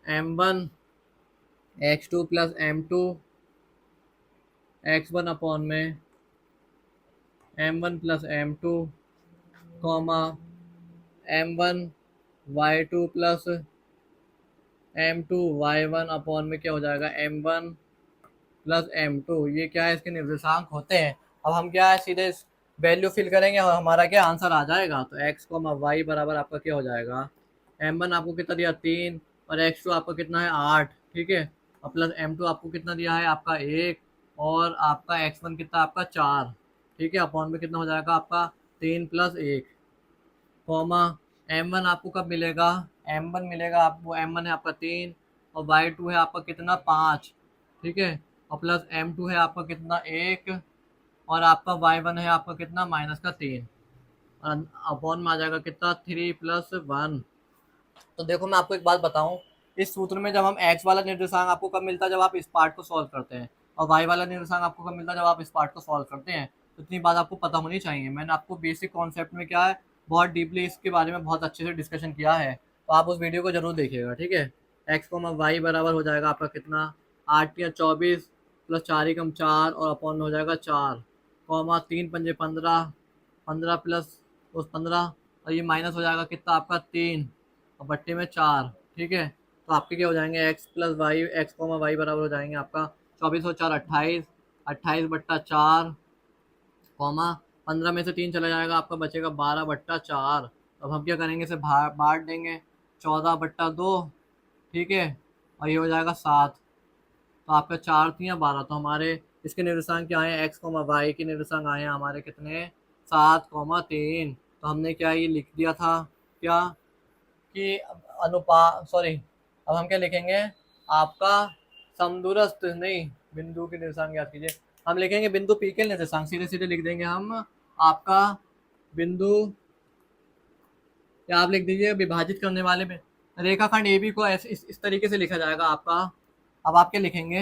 m1 x2 plus m2 x1 upon में m1 plus m2 m1 y2 plus m2 y1 upon में क्या हो जाएगा m1 प्लस m2। ये क्या है, इसके निर्देशांक होते हैं। अब हम क्या है सीधे वैल्यू फिल करेंगे और हमारा क्या आंसर आ जाएगा। तो x, y बराबर आपका क्या हो जाएगा, m1 आपको कितना दिया 3 और x2 आपका कितना है 8, ठीक है। और प्लस m2 आपको कितना दिया है आपका 1 और आपका x1 कितना आपका 4, ठीक है। अपॉन में कितना हो जाएगा आपका 3 + 1, कॉमा m1 आपको कब मिलेगा, m1 मिलेगा आपको, m1 है आपका 3 और y2 है आपका कितना 5, ठीक है। और प्लस m2 है आपका कितना 1 और आपका y1 है आपका कितना -3, और अपॉन में आ जाएगा कितना 3 + 1। तो देखो मैं आपको एक बात बताऊं, इस सूत्र में जब हम x वाला निर्देशांक आपको कब मिलता है, जब आप इस पार्ट को सॉल्व करते हैं, और y वाला निर्देशांक आपको कब मिलता है, जब आप इस पार्ट को सॉल्व करते हैं। तो इतनी बात आपको पता होनी चाहिए। मैंने आपको बेसिक कॉन्सेप्ट में क्या है बहुत डीपली इसके बारे में बहुत अच्छे से डिस्कशन किया है, तो आप उस वीडियो को जरूर देखिएगा, ठीक है। x, y बराबर हो जाएगा आपका कितना 8 या 24 प्लस 4 एकम 4 और अपॉन में हो जाएगा 4, 3 पंजे 15, 15 प्लस उस 15 और ये माइनस हो जाएगा कितना आपका 3 और बट्टे में 4, ठीक है। तो आपके क्या हो जाएंगे x + y, x, y बराबर हो जाएंगे आपका 24 और 4 28, 28/4, 15 में से 3 चला जाएगा आपका बचेगा 12/4। अब हम क्या करेंगे, इसे बांट देंगे 14/2, ठीक है। और ये हो जाएगा 7। तो आपका 4 3 या 12, तो हमारे इसके निर्देशांक क्या आए, x, y के निर्देशांक आए हैं हमारे कितने 7, 3। तो हमने क्या ये लिख दिया था क्या कि अनुपात, सॉरी, अब हम क्या लिखेंगे आपका समदूरस्थ नहीं, बिंदु के निर्देशांक याद कीजिए, हम लिखेंगे बिंदु पी के निर्देशांक, सीधे सीधे लिख देंगे हम आपका बिंदु, या आप लिख दीजिए विभाजित करने वाले में रेखाखंड ए बी को ऐसे इस तरीके से लिखा जाएगा आपका। अब आप क्या लिखेंगे,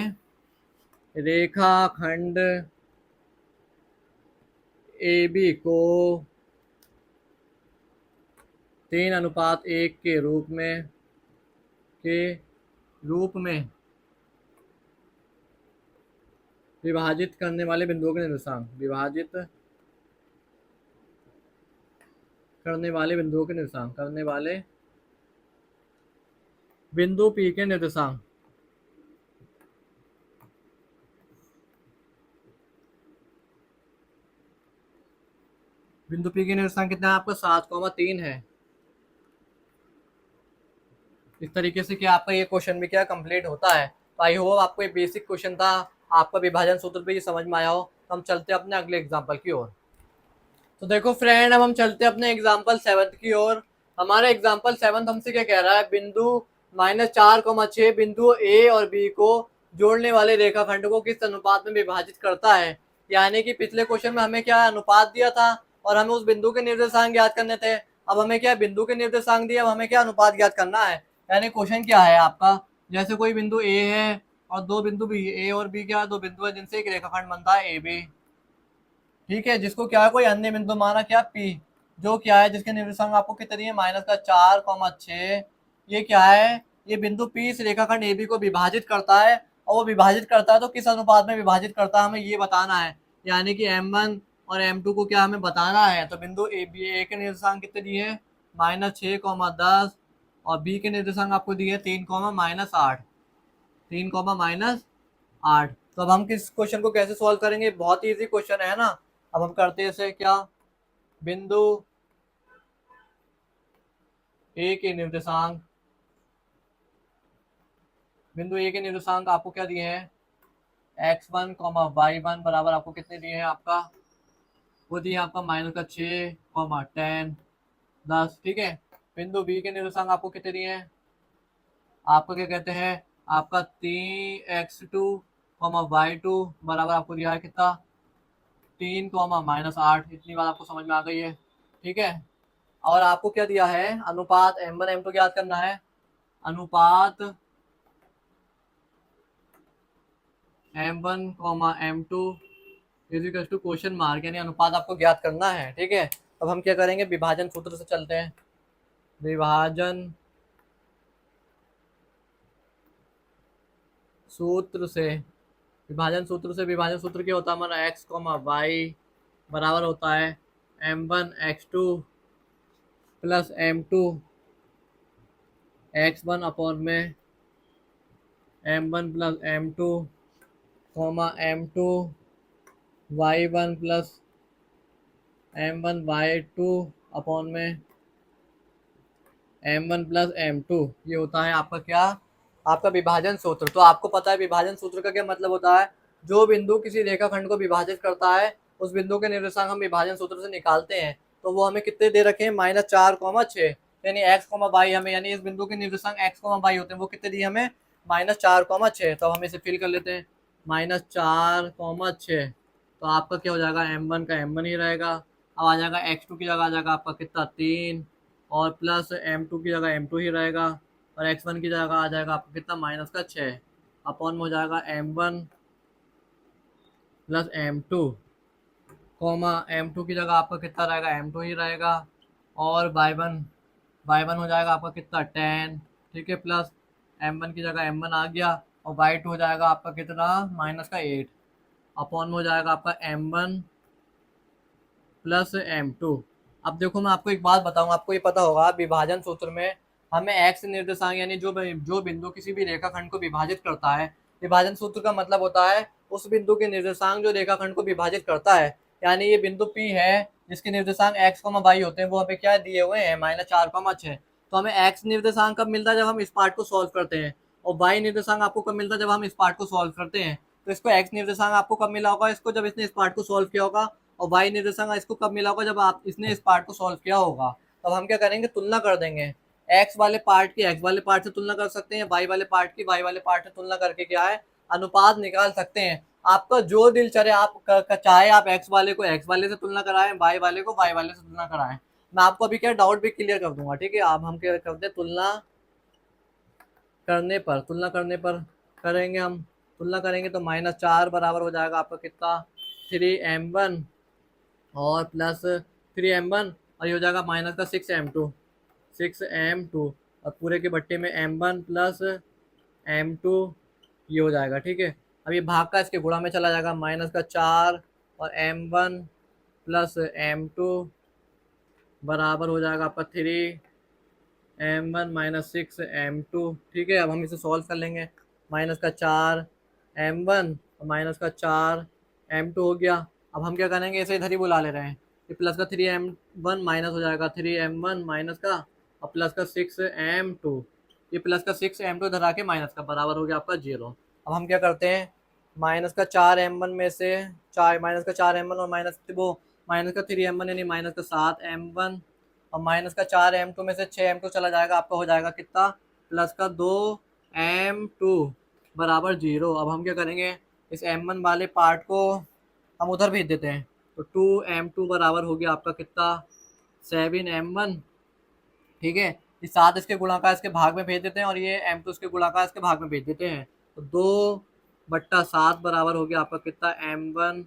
रेखाखंड ए बी को 3:1 के रूप में विभाजित करने वाले बिंदुओं के निर्देशांक, विभाजित करने वाले बिंदुओं के निर्देशांक, करने वाले बिंदु पी के निर्देशांक। बिंदु पी के निर्देशांक कितना है आपका 7, 3 है। इस तरीके से क्या आपका ये क्वेश्चन भी क्या कंप्लीट होता है। तो आई होप आपको ये बेसिक क्वेश्चन था, आपका विभाजन सूत्र भी ये समझ में आया हो। तो हम चलते हैं अपने अगले एग्जाम्पल की ओर। तो देखो फ्रेंड, अब हम चलते हैं अपने एग्जाम्पल 7 की ओर। हमारा एग्जाम्पल 7 हमसे क्या कह रहा है, बिंदु -4, 6 बिंदु ए और बी को जोड़ने वाले रेखाखंड को किस अनुपात में विभाजित करता है। यानी कि पिछले क्वेश्चन में हमें क्या अनुपात दिया था और हमें उस बिंदु के निर्देशांक ज्ञात करने थे। अब हमें क्या बिंदु के निर्देशांक दिए, अब हमें क्या अनुपात ज्ञात करना है। यानी क्वेश्चन क्या है आपका, जैसे कोई बिंदु ए है और दो बिंदु बी, ए और बी क्या दो बिंदु है जिनसे एक रेखाखंड बनता है ए बी, ठीक है, जिसको क्या है कोई अन्य बिंदु माना क्या पी, जो क्या है जिसके निर्देशांक आपको कितने दिए -4, 6। ये क्या है, ये बिंदु पी इस रेखाखंड ए बी को विभाजित करता है, और वो विभाजित करता है तो किस अनुपात में विभाजित करता है हमें ये बताना है। यानी कि m1 और M2 को क्या हमें बताना है। तो बिंदु ए के निर्देशांक कितने दिए हैं, -6, 10, और बी के निर्देशांक आपको दिए 3, -8। 3, तो अब हम किस क्वेश्चन को कैसे सॉल्व करेंगे, बहुत ही इजी क्वेश्चन है ना। अब हम करते हैं इसे क्या, बिंदु ए के निर्देशांक, बिंदु ए के निर्देशांक आपको क्या दिए हैं, x1, y1 बराबर आपको कितने दिए हैं, आपका वो दिए आपका -6, 10, 10, ठीक है। बिंदु बी के निर्देशांक आपको कितने दिए हैं, आपका क्या कहते हैं, आपका 3x2, y2 बराबर आपको दिया है कितना, 3, -8। इतनी बात आपको समझ में आ गई है, ठीक है। और आपको क्या दिया है, अनुपात M1 M2 याद करना है, अनुपात M1, M2 is to question mark, यानी अनुपात आपको ज्ञात करना है, ठीक है। अब हम क्या करेंगे, विभाजन सूत्र से चलते हैं। विभाजन सूत्र से, विभाजन सूत्र क्या होता है हमारा, x, y बराबर होता है M1 x2 plus M2 x1 upon में M1 plus M2, M2 y1 plus M1 y2 upon में M1 प्लस M2। ये होता है आपका क्या, आपका विभाजन सूत्र। तो आपको पता है विभाजन सूत्र का क्या मतलब होता है, जो बिंदु किसी रेखाखंड को विभाजित करता है उस बिंदु के निर्देशांक हम विभाजन सूत्र से निकालते हैं। तो वो हमें कितने दे रखे हैं, -4, 6, यानी x, y हमें, यानी इस बिंदु के निर्देशांक x, y होते हैं, वो कितने दिए हमें, -4, 6। तो हम इसे फिल कर लेते हैं, -4, 6। तो आपका क्या हो जाएगा, M1 का M1 ही रहेगा। अब आ जाएगा x2 की जगह आ जाएगा आपका कितना, 3, और प्लस M2 की जगह M2 ही रहेगा, और x1 की जगह आ जाएगा आपको कितना, -6 अपॉन में हो जाएगा M1 प्लस M2, M2 की जगह आपका कितना रहेगा, M2 ही रहेगा, और y1 हो जाएगा आपका कितना, 10, ठीक है, प्लस M1 की जगह M1 आ गया, और y2 हो जाएगा आपका कितना, -8 अपॉन में हो जाएगा आपका M1 प्लस M2। अब देखो मैं आपको एक बात बताऊं, आपको ये पता होगा विभाजन सूत्र में हमें x निर्देशांक, यानी जो बिंदु किसी भी रेखाखंड को विभाजित करता है, विभाजन सूत्र का मतलब होता है उस बिंदु के निर्देशांक जो रेखाखंड को विभाजित करता है। यानी ये बिंदु P है जिसके निर्देशांक x, y होते हैं, वो हमें क्या दिए हुए हैं, -4, 6। तो हमें x निर्देशांक कब मिलता है, जब हम इस पार्ट को सॉल्व करते हैं, और y निर्देशांक आपको कब मिलता है, जब हम इस पार्ट को सॉल्व करते हैं। तो इसको x निर्देशांक आपको कब मिला होगा, इसको जब इसने इस पार्ट को सॉल्व किया होगा, और y निर्देशांक इसको कब मिला होगा, जब आप इसने इस पार्ट को सॉल्व किया होगा। तब हम क्या करेंगे, तुलना कर देंगे, x वाले पार्ट की x वाले पार्ट से तुलना कर सकते हैं, y वाले पार्ट की y वाले पार्ट से तुलना करके क्या है, अनुपात निकाल सकते हैं। आपका जो दिल चले, आप चाहे आप x वाले को x वाले से तुलना कराएं, y वाले को y वाले से तुलना कराएं। मैं आपको अभी क्या डाउट भी क्लियर कर दूंगा, ठीक है। अब हम क्या करते हैं, तुलना करने पर करेंगे, हम तुलना करेंगे तो -4 बराबर हो जाएगा आपका कितना, 3M1 और प्लस 3M1, और ये हो जाएगा -6M2 और पूरे के बट्टे में M1 प्लस M2 ये हो जाएगा, ठीक है। अब ये भाग का इसके गुणा में चला जाएगा, -4 और M1 प्लस M2 बराबर हो जाएगा आपका 3M1 -6M2, ठीक है। अब हम इसे सॉल्व कर लेंगे, -4M1 और -4M2 हो गया। अब हम क्या करेंगे, इसे इधर ही बुला ले रहे हैं, ये प्लस का 3M1 माइनस हो जाएगा 3M1 माइनस का, और प्लस का 6M2, ये प्लस का 6M2 इधर आके माइनस का बराबर हो गया आपका 0। अब हम क्या करते हैं, -4M1 में से -4M1 और माइनस का 3M1 यानी -7M1, और -4M2 में से 6M2 चला जाएगा, आपका हो जाएगा कितना, प्लस का 2M2 बराबर 0। अब हम क्या करेंगे, इस M1 वाले पार्ट को हम उधर भेज देते हैं, तो 2M2 बराबर हो गया आपका कितना, 7M1, ठीक है। इस 7 इसके गुणाकार इसके भाग में भेज देते हैं, और ये M2 इसके गुणाकार इसके भाग में भेज देते हैं, तो 2/7 बराबर हो गया आपका कितना, M1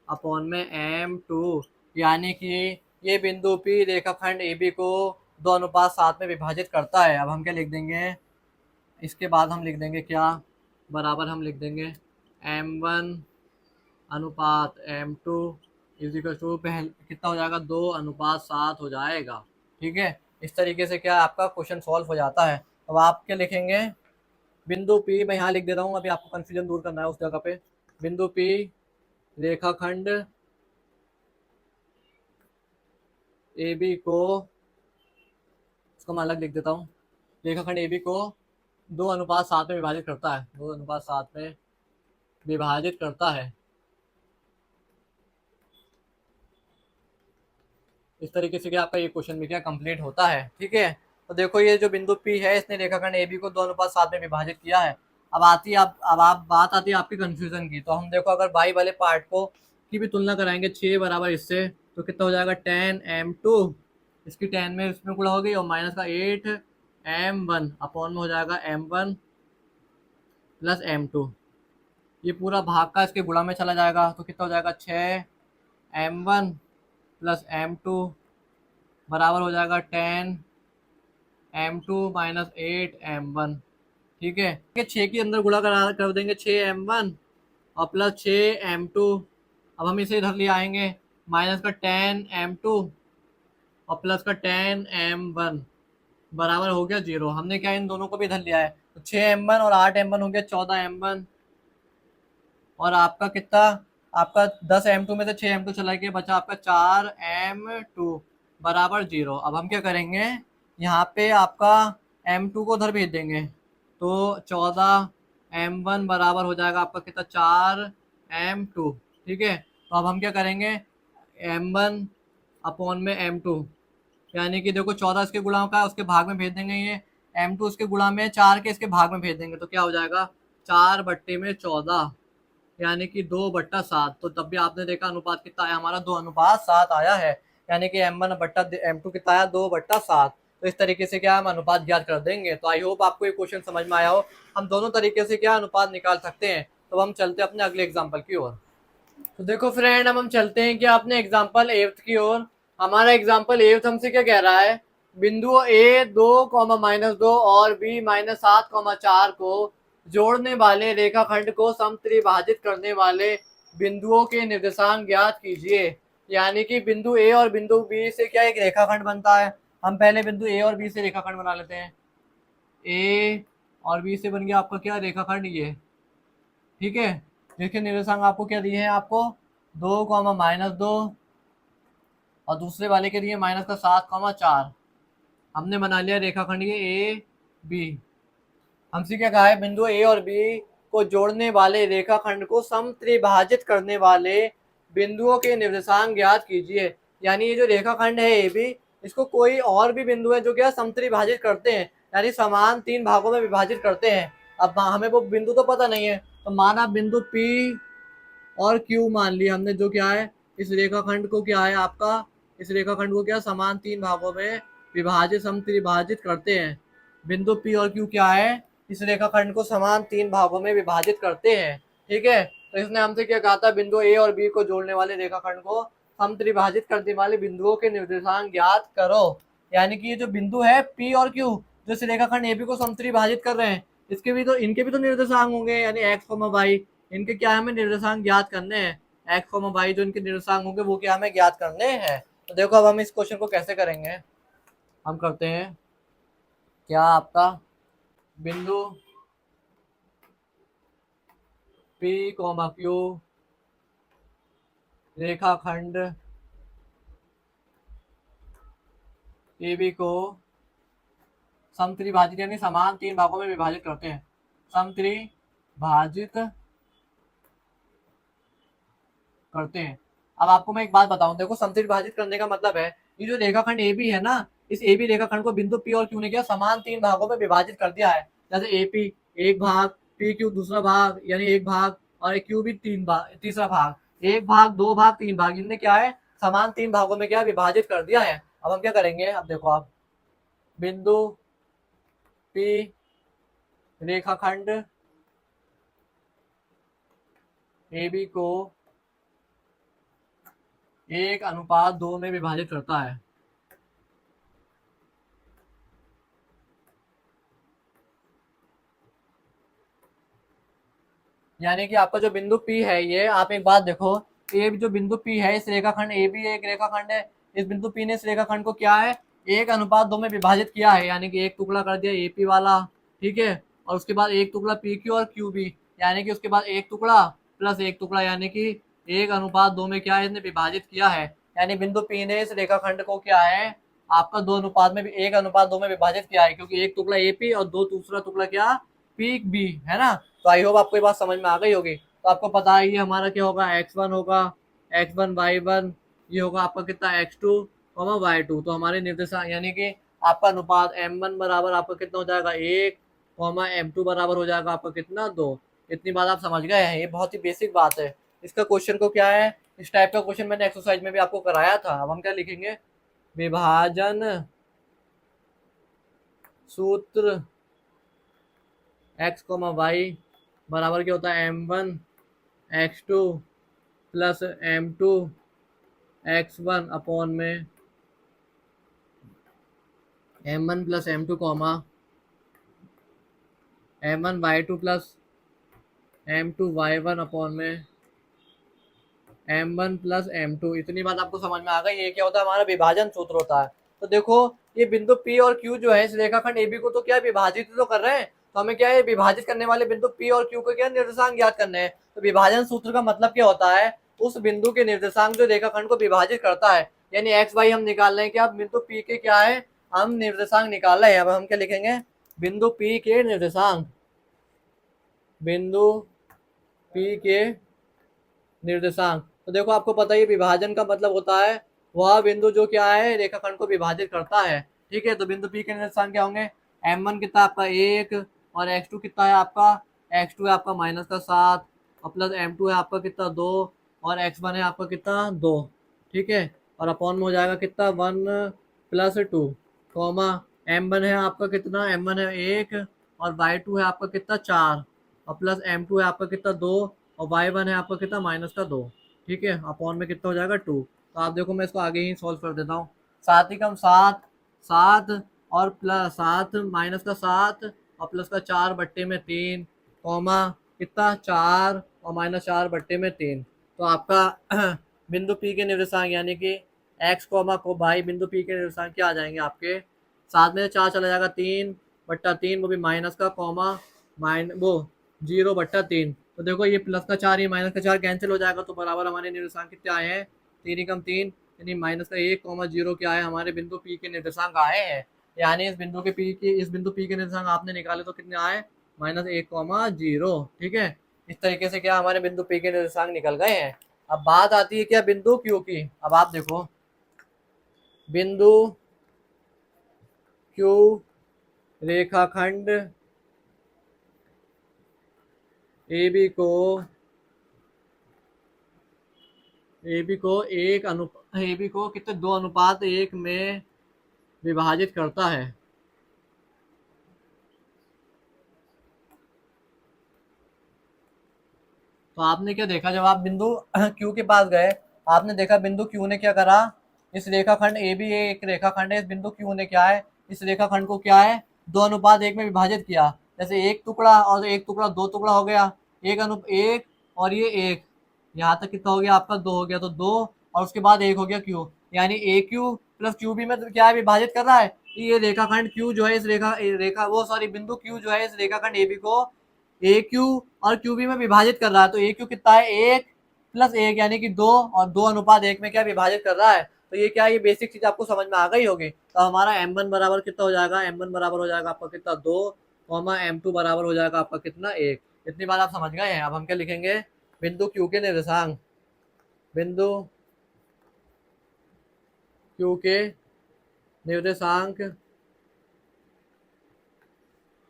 अपॉन में M2। यानी कि ये बिंदु P रेखाखंड AB को 2:7 में विभाजित करता है। अब हम क्या लिख देंगे, इसके बाद हम लिख देंगे क्या, बराबर हम लिख देंगे M1 अनुपात M2 इज इक्वल टू कितना हो जाएगा, 2:7 हो जाएगा। ठीक है, इस तरीके से क्या आपका क्वेश्चन सॉल्व हो जाता है। अब आप क्या लिखेंगे, बिंदु पी, मैं यहाँ लिख देता हूँ, अभी आपको कंफ्यूजन दूर करना है उस जगह पे। बिंदु पी रेखाखंड ए बी को, इसको मैं अलग लिख देता हूँ, रेखाखंड ए बी को 2:7 में विभाजित करता है, 2:7 में विभाजित करता है। इस तरीके से क्या आपका ये क्वेश्चन भी क्या कंप्लीट होता है। ठीक है, तो देखो ये जो बिंदु पी है इसने रेखाखंड ए बी को 2:7 में विभाजित किया है। अब आप बात आती है आपकी कंफ्यूजन की। तो हम देखो अगर बाई वाले पार्ट को की भी तुलना कराएंगे 6 बराबर इससे, तो कितना हो जाएगा, 10m2, इसकी 10 में इसमें गुणा हो गई, और माइनस का 8m1 अपॉन में हो जाएगा m1 प्लस m2। ये पूरा भाग का इसके गुणा में चला जाएगा, तो कितना हो जाएगा, 6m1 प्लस m2 बराबर हो जाएगा 10m2 माइनस 8m1। ठीक है, 6 के अंदर गुणा कर देंगे 6m1 और प्लस 6m2। अब हम इसे इधर ले आएंगे, माइनस का 10m2 और प्लस का 10m1 बराबर हो गया 0। हमने क्या इन दोनों को भी इधर लिया है, तो 6m1 और 8m1 हो गया 14m1, और आपका कितना, आपका 10m2 में से 6m2 चला गया, बचा आपका 4m2 बराबर 0। अब हम क्या करेंगे, यहाँ पे आपका m2 को उधर भेज देंगे, तो 14m1 बराबर हो जाएगा आपका कितना, 4m2। ठीक है, तो अब हम क्या करेंगे, m1 अपॉन में m2, यानी कि देखो 14 इसके गुणा का उसके भाग में भेज देंगे, ये m2 इसके गुणा में 4 के इसके भाग में भेज देंगे, तो क्या हो जाएगा, 4/14, यानी कि 2/7। तो तब भी आपने देखा अनुपात कितना आया हमारा, 2:7 आया है, यानी कि m1/m2 कितना आया, 2/7। तो इस तरीके से क्या हम अनुपात ज्ञात कर देंगे। तो आई होप आपको ये क्वेश्चन समझ में आया हो, हम दोनों तरीके से क्या अनुपात निकाल सकते हैं। तो हम चलते हैं अपने अगले एग्जाम्पल की ओर। तो देखो फ्रेंड, अब हम चलते हैं क्या अपने एग्जाम्पल 8 की ओर। हमारा एग्जाम्पल 8 हमसे क्या कह रहा है, बिंदु ए 2, और बी -7, 4 को जोड़ने वाले रेखाखंड को समत्रिभाजित करने वाले बिंदुओं के निर्देशांक ज्ञात कीजिए। यानी कि बिंदु ए और बिंदु बी से क्या एक रेखाखंड बनता है। हम पहले बिंदु ए और बी से रेखाखंड बना लेते हैं। ए और बी से बन गया आपका क्या रेखाखंड ये। ठीक है, जिसके निर्देशांक आपको क्या दिए हैं, आपको 2, -2, और दूसरे वाले के दिए -7, 4। हमने बना लिया रेखाखंड ये ए बी। हमसे क्या कहा है, बिंदु ए और बी को जोड़ने वाले रेखाखंड को समत्रिभाजित करने वाले बिंदुओं के निर्देशांक ज्ञात कीजिए। यानी ये जो रेखाखंड है ए बी, इसको कोई और भी बिंदु है जो क्या समत्रिभाजित करते हैं, यानी समान 3 भागों में विभाजित करते हैं। अब हमें वो बिंदु तो पता नहीं है, तो माना बिंदु पी और क्यू मान लिया हमने, जो क्या है, इस रेखाखंड को क्या है आपका, इस रेखाखंड को क्या समान 3 भागों में विभाजित समत्रिभाजित करते हैं। बिंदु पी और क्यू क्या है, इस रेखाखंड को समान 3 भागों में विभाजित करते हैं। ठीक है, तो इसने हमसे क्या कहा था, बिंदु ए और बी को जोड़ने वाले रेखाखंड को समत्रिभाजित करने वाले बिंदुओं के निर्देशांक ज्ञात करो। यानी कि ये जो बिंदु है पी और क्यू, जो इस रेखाखंड ए बी को समत्रिभाजित कर रहे हैं, इनके भी तो निर्देशांक होंगे, यानी एक्स, वाई। इनके क्या हमें निर्देशांक ज्ञात करने हैं, एक्स, वाई जो इनके निर्देशांक होंगे वो क्या हमें ज्ञात करने हैं। तो देखो अब हम इस क्वेश्चन को कैसे करेंगे। हम करते हैं क्या, आपका बिंदु पी, क्यू रेखाखंड ए बी को समत्रिभाजित यानी समान 3 भागों में विभाजित करते हैं, समत्रिभाजित करते हैं। अब आपको मैं एक बात बताऊं, देखो समत्रिभाजित करने का मतलब है, ये जो रेखाखंड ए बी है ना, इस ए बी रेखाखंड को बिंदु पी और क्यू ने क्या समान 3 भागों में विभाजित कर दिया है। जैसे ए पी एक भाग, पी क्यू दूसरा भाग, यानी एक भाग, और क्यू भी 3 भाग, तीसरा भाग, 1 भाग, 2 भाग, 3 भाग, इनने क्या है समान 3 भागों में क्या विभाजित कर दिया है। अब हम क्या करेंगे, अब देखो आप, बिंदु पी रेखाखंड ए बी को 1:2 में विभाजित करता है। यानी कि आपका जो बिंदु P है, ये आप एक बात देखो, ये जो बिंदु P है, इस रेखाखंड ए भी एक रेखाखंड है, इस बिंदु P ने इस रेखाखंड को क्या है 1:2 में विभाजित किया है, यानी कि एक टुकड़ा कर दिया AP वाला, ठीक है, और उसके बाद एक टुकड़ा PQ और QB, यानी कि उसके बाद एक टुकड़ा प्लस एक टुकड़ा, यानी कि 1:2 में क्या है इसने विभाजित किया है, यानी बिंदु P ने इस रेखाखंड को क्या है आपका 2 अनुपात में 1:2 में विभाजित किया है, क्योंकि एक टुकड़ा AP और दूसरा टुकड़ा क्या PB है ना। तो आई होप आपको ये बात समझ में आ गई होगी। तो आपको पता है ये हमारा क्या होगा x1 होगा, x1 y1, ये होगा आपका कितना x2 y2। तो हमारे निर्देशांक यानी कि आपका अनुपात m1 बराबर आपका कितना हो जाएगा 1, m2 बराबर हो जाएगा आपका कितना 2। इतनी बात आप समझ गए हैं, ये बहुत ही बेसिक बात है। इसका क्वेश्चन को क्या है, इस टाइप का क्वेश्चन मैंने एक्सरसाइज में भी आपको कराया था। अब हम क्या लिखेंगे, विभाजन सूत्र x, y बराबर क्या होता है m1 x2 plus m2 x1 upon में m1 plus m2 comma m1 y2 plus m2 y1 upon में m1 प्लस m2। इतनी बात आपको समझ में आ गई। ये क्या होता है, हमारा विभाजन सूत्र होता है। तो देखो ये बिंदु P और Q जो है इस रेखाखंड AB को तो क्या विभाजित तो कर रहे हैं, तो हमें क्या है विभाजित करने वाले बिंदु P और Q को क्या निर्देशांक ज्ञात करने हैं। तो विभाजन सूत्र का मतलब क्या होता है, उस बिंदु के निर्देशांक जो रेखाखंड को विभाजित करता है, यानी एक्स वाई हम निकाल रहे हैं कि अब बिंदु P के क्या है हम निर्देशांक निकाल रहे हैं। अब हम क्या लिखेंगे, बिंदु P के निर्देशांक, बिंदु P के निर्देशांक। तो देखो आपको पता है विभाजन का मतलब होता है वह बिंदु जो क्या है रेखाखंड को विभाजित करता है, ठीक है। तो बिंदु P के निर्देशांक क्या होंगे, m1 कितना आपका 1 और x2 कितना है आपका, x2 है आपका -7 और प्लस m2 है आपका कितना 2 और x1 है आपका कितना 2, ठीक है। और अपॉन में हो जाएगा कितना 1 प्लस 2 कॉमा m1 है आपका कितना, m1 है 1 और y2 है आपका कितना 4 और प्लस m2 है आपका कितना 2 और y1 है आपका कितना -2, ठीक है। अपॉन में कितना हो जाएगा 2। तो आप देखो मैं इसको आगे ही सॉल्व कर देता हूँ। 7 ही कम 7, 7 और प्लस 7 -7 और प्लस का 4 बट्टे में 3 कॉमा कितना 4 और -4 बट्टे में 3। तो आपका बिंदु P के निर्देशांक यानी कि x कॉमा को भाई बिंदु P के निर्देशांक क्या आ जाएंगे आपके, 7 में 4 चला जाएगा 3/3 वो भी माइनस का कॉमा वो 0/3। तो देखो ये प्लस का 4 ये माइनस का 4 कैंसिल हो जाएगा, तो बराबर हमारे निर्देशांक कितने आए हैं 3 एकम 3, यानी माइनस का 1,0 क्या है हमारे बिंदु P के निर्देशांक आए हैं। यानी इस बिंदु P के निर्देशांक आपने निकाले तो कितने आए -1,0, ठीक है। इस तरीके से क्या हमारे बिंदु P के निर्देशांक निकल गए हैं। अब बात आती है क्या बिंदु Q की। अब आप देखो बिंदु Q रेखाखंड AB को AB को कितने 2:1 में विभाजित करता है। तो आपने क्या देखा, जब आप बिंदु Q के पास गए आपने देखा बिंदु Q ने क्या करा, इस रेखाखंड AB एक रेखाखंड है, इस बिंदु Q ने क्या है इस रेखाखंड को क्या है 2:1 में विभाजित किया। जैसे एक टुकड़ा और एक टुकड़ा 2 टुकड़ा हो गया, 1:1 और ये 1, यहाँ तक कितना हो गया आपका 2 हो गया, तो 2 और उसके बाद 1 हो गया Q, यानी AQ प्लस QB में तो क्या है विभाजित कर रहा है। ये रेखाखंड Q जो है इस बिंदु Q जो है इस रेखाखंड AB को AQ और QB में विभाजित कर रहा है। तो AQ कितना है 1 प्लस 1 यानी कि 2 और 2:1 में क्या विभाजित कर रहा है। तो ये क्या है, ये बेसिक चीज आपको समझ में आ गई होगी। तो हमारा m1 बराबर कितना हो जाएगा, m1 बराबर हो जाएगा आपका कितना 2 m2 बराबर हो जाएगा आपका कितना 1। इतनी बात आप समझ गए हैं। अब हम क्या लिखेंगे, बिंदु Q के निर्देशांक, बिंदु Q के निर्देशांक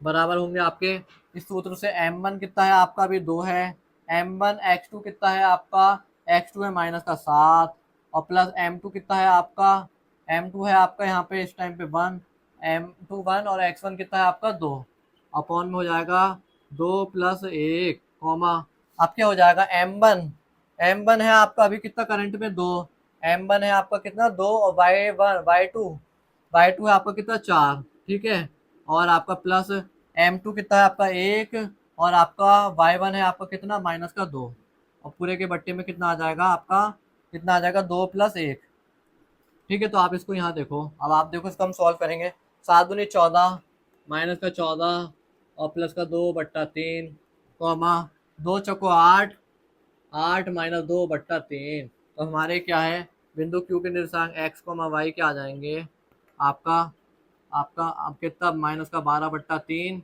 बराबर होंगे आपके इस सूत्र से m1 कितना है आपका अभी 2 है, m1 x2 कितना है आपका x2 है -7 और प्लस m2 कितना है आपका m2 है आपका यहाँ पे इस टाइम पे 1 m2 1 और x1 कितना है आपका 2 अपॉन में हो जाएगा 2 + 1 कॉमा अब क्या हो जाएगा m1 है आपका अभी कितना करंट में 2, m1 है आपका कितना 2 और y2 है आपका कितना 4, ठीक है। और आपका प्लस m2 कितना है आपका 1 और आपका y1 है आपका कितना -2 और पूरे के बट्टे में कितना आ जाएगा आपका, कितना आ जाएगा 2 + 1। ठीक है, तो आप इसको यहाँ देखो, अब आप देखो इसको हम सॉल्व करेंगे। 7 × 14 -14 और +2/3 कॉमा 2 × 8 8 -2/3। तो हमारे क्या है, बिंदु क्यू के निर्देशांक x, y क्या आ जाएंगे आपका, आपका अब कितना -12/3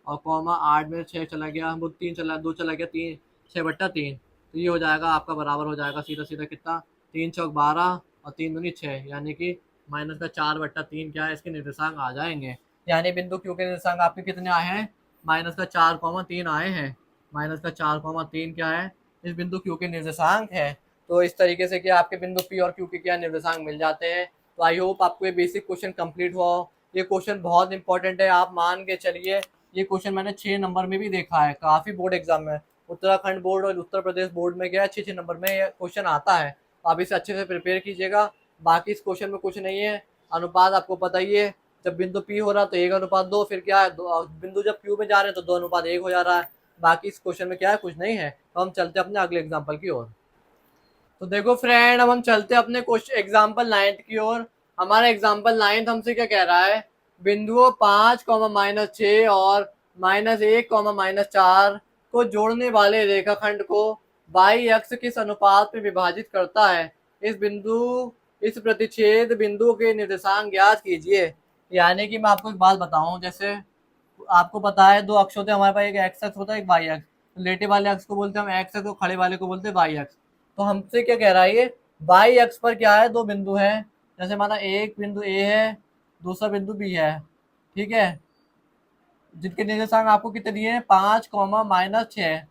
और कॉमा 8 में 6 चला गया, वो 3 चला, 2 चला गया, 3 6/3। तो ये हो जाएगा आपका, बराबर हो जाएगा सीधा सीधा कितना, 3 चौक 12 और 3 दूनी 6, यानी कि -4/3 क्या है इसके निर्देशांक आ जाएंगे। यानी बिंदु क्यू के निर्देशांक आपके कितने आए हैं, -4,3 आए हैं। -4,3 क्या है इस बिंदु क्यू के निर्देशांक है। तो इस तरीके से क्या आपके बिंदु पी और क्यू के क्या निर्देशांक मिल जाते हैं। तो आई होप आपको ये बेसिक क्वेश्चन कंप्लीट हुआ हो। ये क्वेश्चन बहुत इंपॉर्टेंट है, आप मान के चलिए ये क्वेश्चन मैंने 6 नंबर में भी देखा है, काफ़ी बोर्ड एग्जाम में, उत्तराखंड बोर्ड और उत्तर प्रदेश बोर्ड में गया 6 नंबर में ये क्वेश्चन आता है। आप इसे अच्छे से प्रिपेयर कीजिएगा। बाकी इस क्वेश्चन में कुछ नहीं है, अनुपात आपको पता ही है, जब बिंदु पी हो रहा तो 1:2, फिर क्या है बिंदु जब क्यू में जा रहे हैं तो 2:1 हो जा रहा है। बाकी इस क्वेश्चन में क्या है, कुछ नहीं है। तो हम चलते हैं अपने अगले एग्जाम्पल की ओर। तो देखो फ्रेंड, अब हम चलते हैं अपने क्वेश्चन एग्जाम्पल 9 की ओर। हमारा एग्जाम्पल 9 हमसे क्या कह रहा है, बिंदुओं 5, -6 और -1, -4 को जोड़ने वाले रेखाखंड को बाई अक्ष किस अनुपात में विभाजित करता है। इस प्रतिच्छेद बिंदु के निर्देशांक ज्ञात कीजिए। यानी कि मैं आपको एक बात बताऊं, जैसे आपको पता है 2 अक्ष होते हैं हमारे पास, एक एक्स अक्ष होता है, एक वाई अक्ष। लेटे वाले अक्ष को बोलते हैं हम एक्स अक्ष और खड़े वाले को बोलते हैं वाई अक्ष। तो हमसे क्या कह रहा है, ये वाई अक्ष पर क्या है, 2 बिंदु हैं। जैसे माना एक बिंदु ए है, दूसरा बिंदु बी है, ठीक है, जिनके निर्देशांक आपको कितने दिए हैं, 5, -6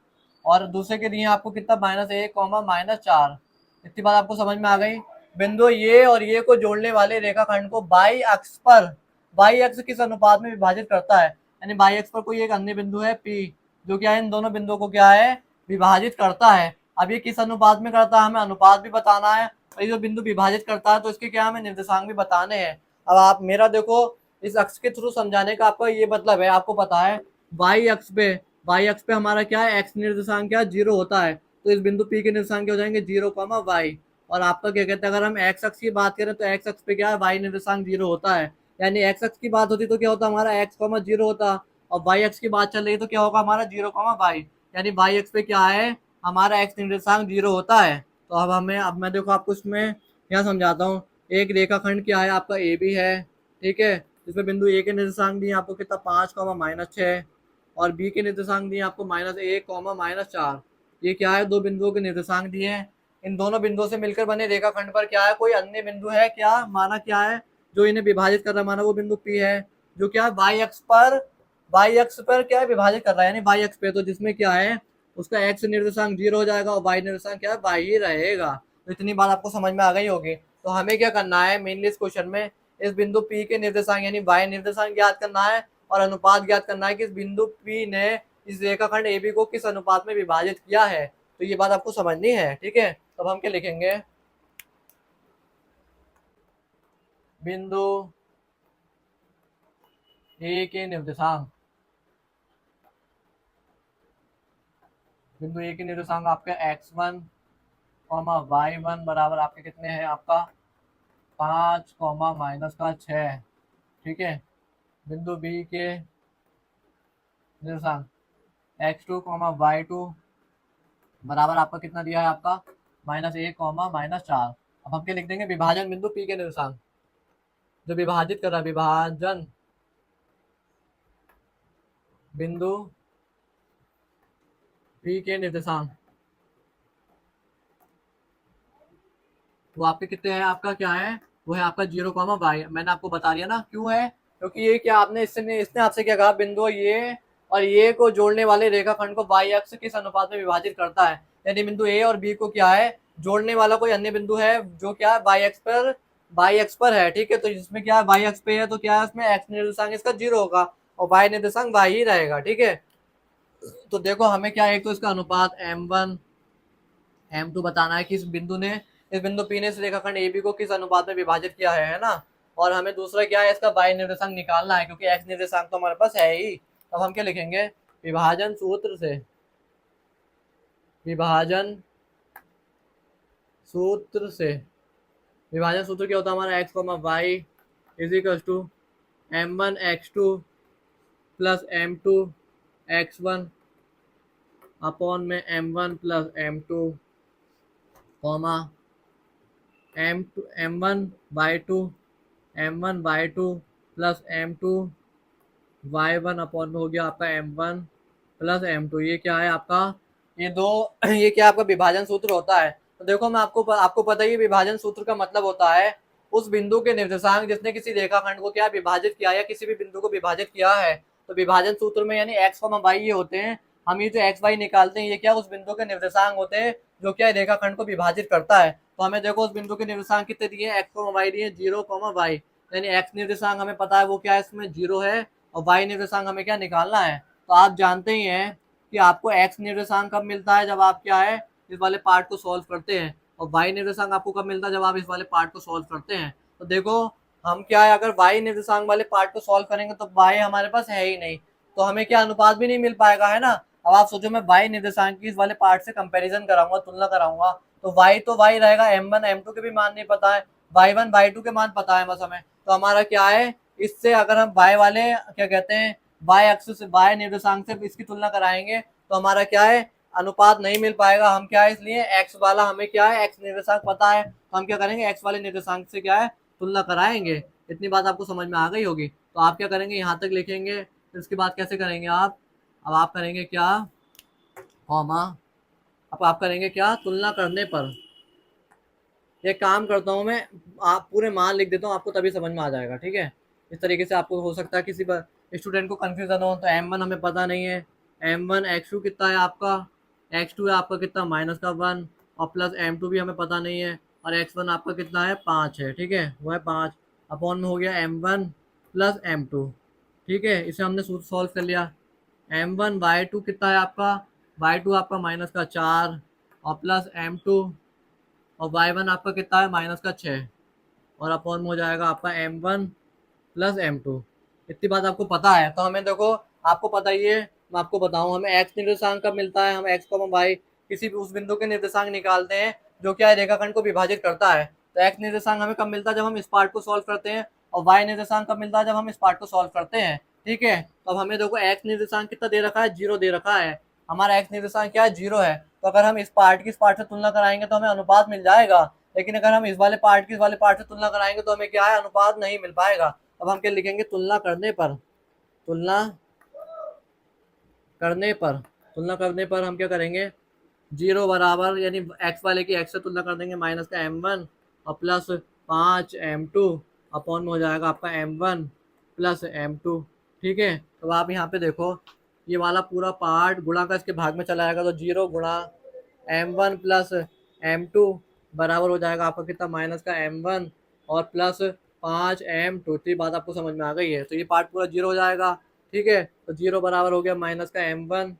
और दूसरे के दिए आपको कितना, -1, -4। इतनी बात आपको समझ में आ गई। बिंदु ये और ये को जोड़ने वाले रेखाखंड को बाई अक्ष किस अनुपात में विभाजित करता है। यानी बाई अक्ष पर कोई एक अन्य बिंदु है पी, जो क्या है इन दोनों बिंदुओं को क्या है, विभाजित करता है। अब ये किस अनुपात में करता है, हमें अनुपात भी बताना है, और ये जो बिंदु विभाजित करता है तो इसके क्या हमें निर्देशांक भी बताने हैं। अब आप मेरा देखो, इस अक्ष के थ्रू समझाने का आपका ये मतलब है, आपको पता है वाई अक्ष पे हमारा क्या है, एक्स निर्देशांक क्या 0 होता है। तो इस बिंदु पी के निर्देशांक क्या हो जाएंगे, 0, वाई। और आपका क्या कहते हैं, अगर हम एक्स अक्ष की बात करें तो एक्स अक्ष पे क्या है, वाई निर्देशांक 0 होता है। यानी एक्स अक्ष की बात होती तो क्या होता हमारा, एक्स, 0 होता, और वाई अक्ष की बात चल रही तो क्या होगा हमारा, 0, वाई। यानी वाई अक्ष पे क्या है, हमारा एक्स निर्देशांक 0 होता है। तो अब मैं देखो आपको इसमें यहाँ समझाता हूँ। एक रेखाखंड क्या है आपका, ए बी है, ठीक है, जिसमें बिंदु ए के निर्देशांक दिए आपको कितना, 5, -6 और बी के निर्देशांक दिए आपको -1, -4। ये क्या है, 2 बिंदुओं के निर्देशांक दिए हैं। इन दोनों बिंदुओं से मिलकर बने रेखाखंड पर क्या है, कोई अन्य बिंदु है क्या, माना क्या है, जो इन्हें विभाजित कर रहा है, माना वो बिंदु पी है, जो क्या है वाई अक्ष पर क्या है, विभाजित कर रहा है, यानी वाई अक्ष पे, तो जिसमें क्या है उसका एक्स निर्देशांक 0 हो जाएगा और वाई निर्देशांक क्या है, वाई ही रहेगा। तो इतनी बात आपको समझ में आ गई होगी। तो हमें क्या करना है मेनली इस क्वेश्चन में, इस बिंदु P के निर्देशांक यानी y निर्देशांक ज्ञात करना है और अनुपात ज्ञात करना है कि इस बिंदु P ने इस रेखाखंड AB को किस अनुपात में विभाजित किया है। तो ये बात आपको समझनी है, ठीक है। तब हम क्या लिखेंगे, बिंदु A के निर्देशांक, बिंदु A के निर्देशांक आपका x1, y1 बराबर आपके कितने हैं, आपका 5, -6, ठीक है। बिंदु B के निर्देशांक x2, y2 बराबर आपका कितना दिया है, आपका -1, -4। अब हम क्या लिख देंगे, विभाजन बिंदु P के निर्देशांक, जो विभाजित कर रहा है, विभाजन बिंदु P के निर्देशांक, वो आपके कितने हैं, आपका क्या है, वो है आपका 0, y। मैंने आपको बता दिया ना क्यों है, क्योंकि ये क्या आपने इसने आपसे क्या कहा, बिंदु ये और ये को जोड़ने वाले रेखाखंड को y अक्ष किस अनुपात में विभाजित करता है। यानी बिंदु A और B को क्या है, जोड़ने वाला कोई अन्य बिंदु है जो क्या है y अक्ष पर है, ठीक है। तो जिसमें क्या है y अक्ष पे है तो क्या है उसमें x निर्देशांक इसका 0 होगा और y निर्देशांक y ही रहेगा, ठीक है। तो देखो हमें क्या है, एक तो इसका अनुपात m1 m2 बताना है कि इस बिंदु P ने इस रेखाखंड AB को किस अनुपात में विभाजित किया है ना। और हमें दूसरा क्या है, इसका y निर्देशांक निकालना है, क्योंकि x निर्देशांक तो हमारे पास है ही। अब हम क्या लिखेंगे, विभाजन सूत्र से विभाजन सूत्र से, विभाजन सूत्र क्या होता है हमारा, X comma Y is equal to m1 x2 plus m2 x1 upon में m1 plus m2 comma m1/2 plus m2 y1 upon में हो गया आपका m1 प्लस m2। ये क्या है आपका, ये दो ये क्या आपका विभाजन सूत्र होता है। तो देखो मैं आपको पता ही, विभाजन सूत्र का मतलब होता है उस बिंदु के निर्देशांक जिसने किसी रेखाखंड को क्या विभाजित किया या किसी भी बिंदु को विभाजित किया है। तो विभाजन सूत्र में यानी एक्स वाई ये होते हैं, हम ये जो एक्स वाई निकालते हैं ये क्या उस बिंदु के निर्देशांक होते हैं जो क्या रेखाखंड को विभाजित करता है। तो हमें देखो उस बिंदु के निर्देशांक कितने दिए, एक्स वाई दिए 0 वाई, यानी एक्स निर्देशांक हमें पता है वो क्या है, इसमें 0 है, और वाई निर्देशांक हमें क्या निकालना है। तो आप जानते ही हैं कि आपको एक्स निर्देशांक कब मिलता है, जब आप क्या है इस वाले पार्ट को सॉल्व करते हैं, और वाई निर्देशांक आपको कब मिलता है, जब आप इस वाले पार्ट को सॉल्व करते हैं। तो देखो हम क्या है, अगर वाई निर्देशांक वाले पार्ट को सॉल्व करेंगे तो वाई हमारे पास है ही नहीं, तो हमें क्या अनुपात भी नहीं मिल पाएगा, है ना। अब आप सोचो मैं वाई निर्देशांक की इस वाले पार्ट से कंपैरिजन कराऊंगा, तुलना कराऊंगा, तो वाई रहेगा, m1 m2 के भी मान नहीं पता है, y1 y2 के मान पता है बस हमें। तो हमारा क्या है, इससे अगर हम y वाले क्या कहते हैं वाई एक्सिस वाई निर्देशांक से इसकी तुलना कराएंगे तो हमारा क्या है अनुपात नहीं मिल पाएगा। हम क्या है इसलिए एक्स वाला हमें क्या है एक्स निर्देशांक पता है, तो हम क्या करेंगे एक्स वाले निर्देशांक से क्या है तुलना कराएंगे। इतनी बात आपको समझ में आ गई होगी। तो आप क्या करेंगे यहाँ तक लिखेंगे, फिर उसके बाद कैसे करेंगे आप, अब आप करेंगे क्या कॉमा, अब आप करेंगे क्या तुलना करने पर, एक काम करता हूँ मैं, आप पूरे मान लिख देता हूँ आपको तभी समझ में आ जाएगा, ठीक है। इस तरीके से आपको हो सकता है किसी स्टूडेंट को कंफ्यूजन हो। तो m1 हमें पता नहीं है, m1 x2 कितना है आपका, x2 है आपका कितना -1, और प्लस m2 भी हमें पता नहीं है, और x1 आपका कितना है 5 है, ठीक है वो है 5, अपॉन में हो गया m1 प्लस m2, ठीक है इसे हमने सॉल्व कर लिया। m1 y2 कितना है आपका, y2 आपका -4 और प्लस m2, और y1 आपका कितना है -6, और अपॉन में हो जाएगा आपका m1 प्लस m2। इतनी बात आपको पता है। तो हमें देखो आपको पता ही है, मैं आपको बताऊं हमें x निर्देशांक कब मिलता है, हम x को y किसी भी उस बिंदु के निर्देशांक निकालते हैं जो क्या है रेखाखंड को विभाजित करता है। तो x निर्देशांक हमें कब मिलता है, जब हम इस पार्ट को सॉल्व करते हैं, और y निर्देशांक कब मिलता है, जब हम इस पार्ट को सॉल्व करते हैं, ठीक है। तो अब हमें देखो x निर्देशांक कितना दे रखा है, 0 दे रखा है, हमारा x निर्देशांक क्या है 0 है। तो अगर हम इस पार्ट की इस पार्ट से तुलना कराएंगे तो हमें अनुपात मिल जाएगा, लेकिन अगर हम इस वाले पार्ट की इस वाले पार्ट से तुलना कराएंगे तो हमें क्या है अनुपात नहीं मिल पाएगा। अब हम क्या लिखेंगे, तुलना करने पर, तुलना करने पर, तुलना करने पर हम क्या करेंगे 0 बराबर, यानी एक्स वाले की एक्स से तुलना कर देंगे माइनस का m1 और प्लस 5m2 अपॉन में हो जाएगा आपका m1 प्लस m2, ठीक है। तो आप यहाँ पे देखो ये वाला पूरा पार्ट गुणा का इसके भाग में चला जाएगा, तो 0 गुणा m1 प्लस m2 बराबर हो जाएगा आपका कितना माइनस का m1 और प्लस 5m2। तो ये बात आपको समझ में आ गई है। तो ये पार्ट पूरा 0 हो जाएगा, ठीक है। तो 0 बराबर हो गया माइनस का m1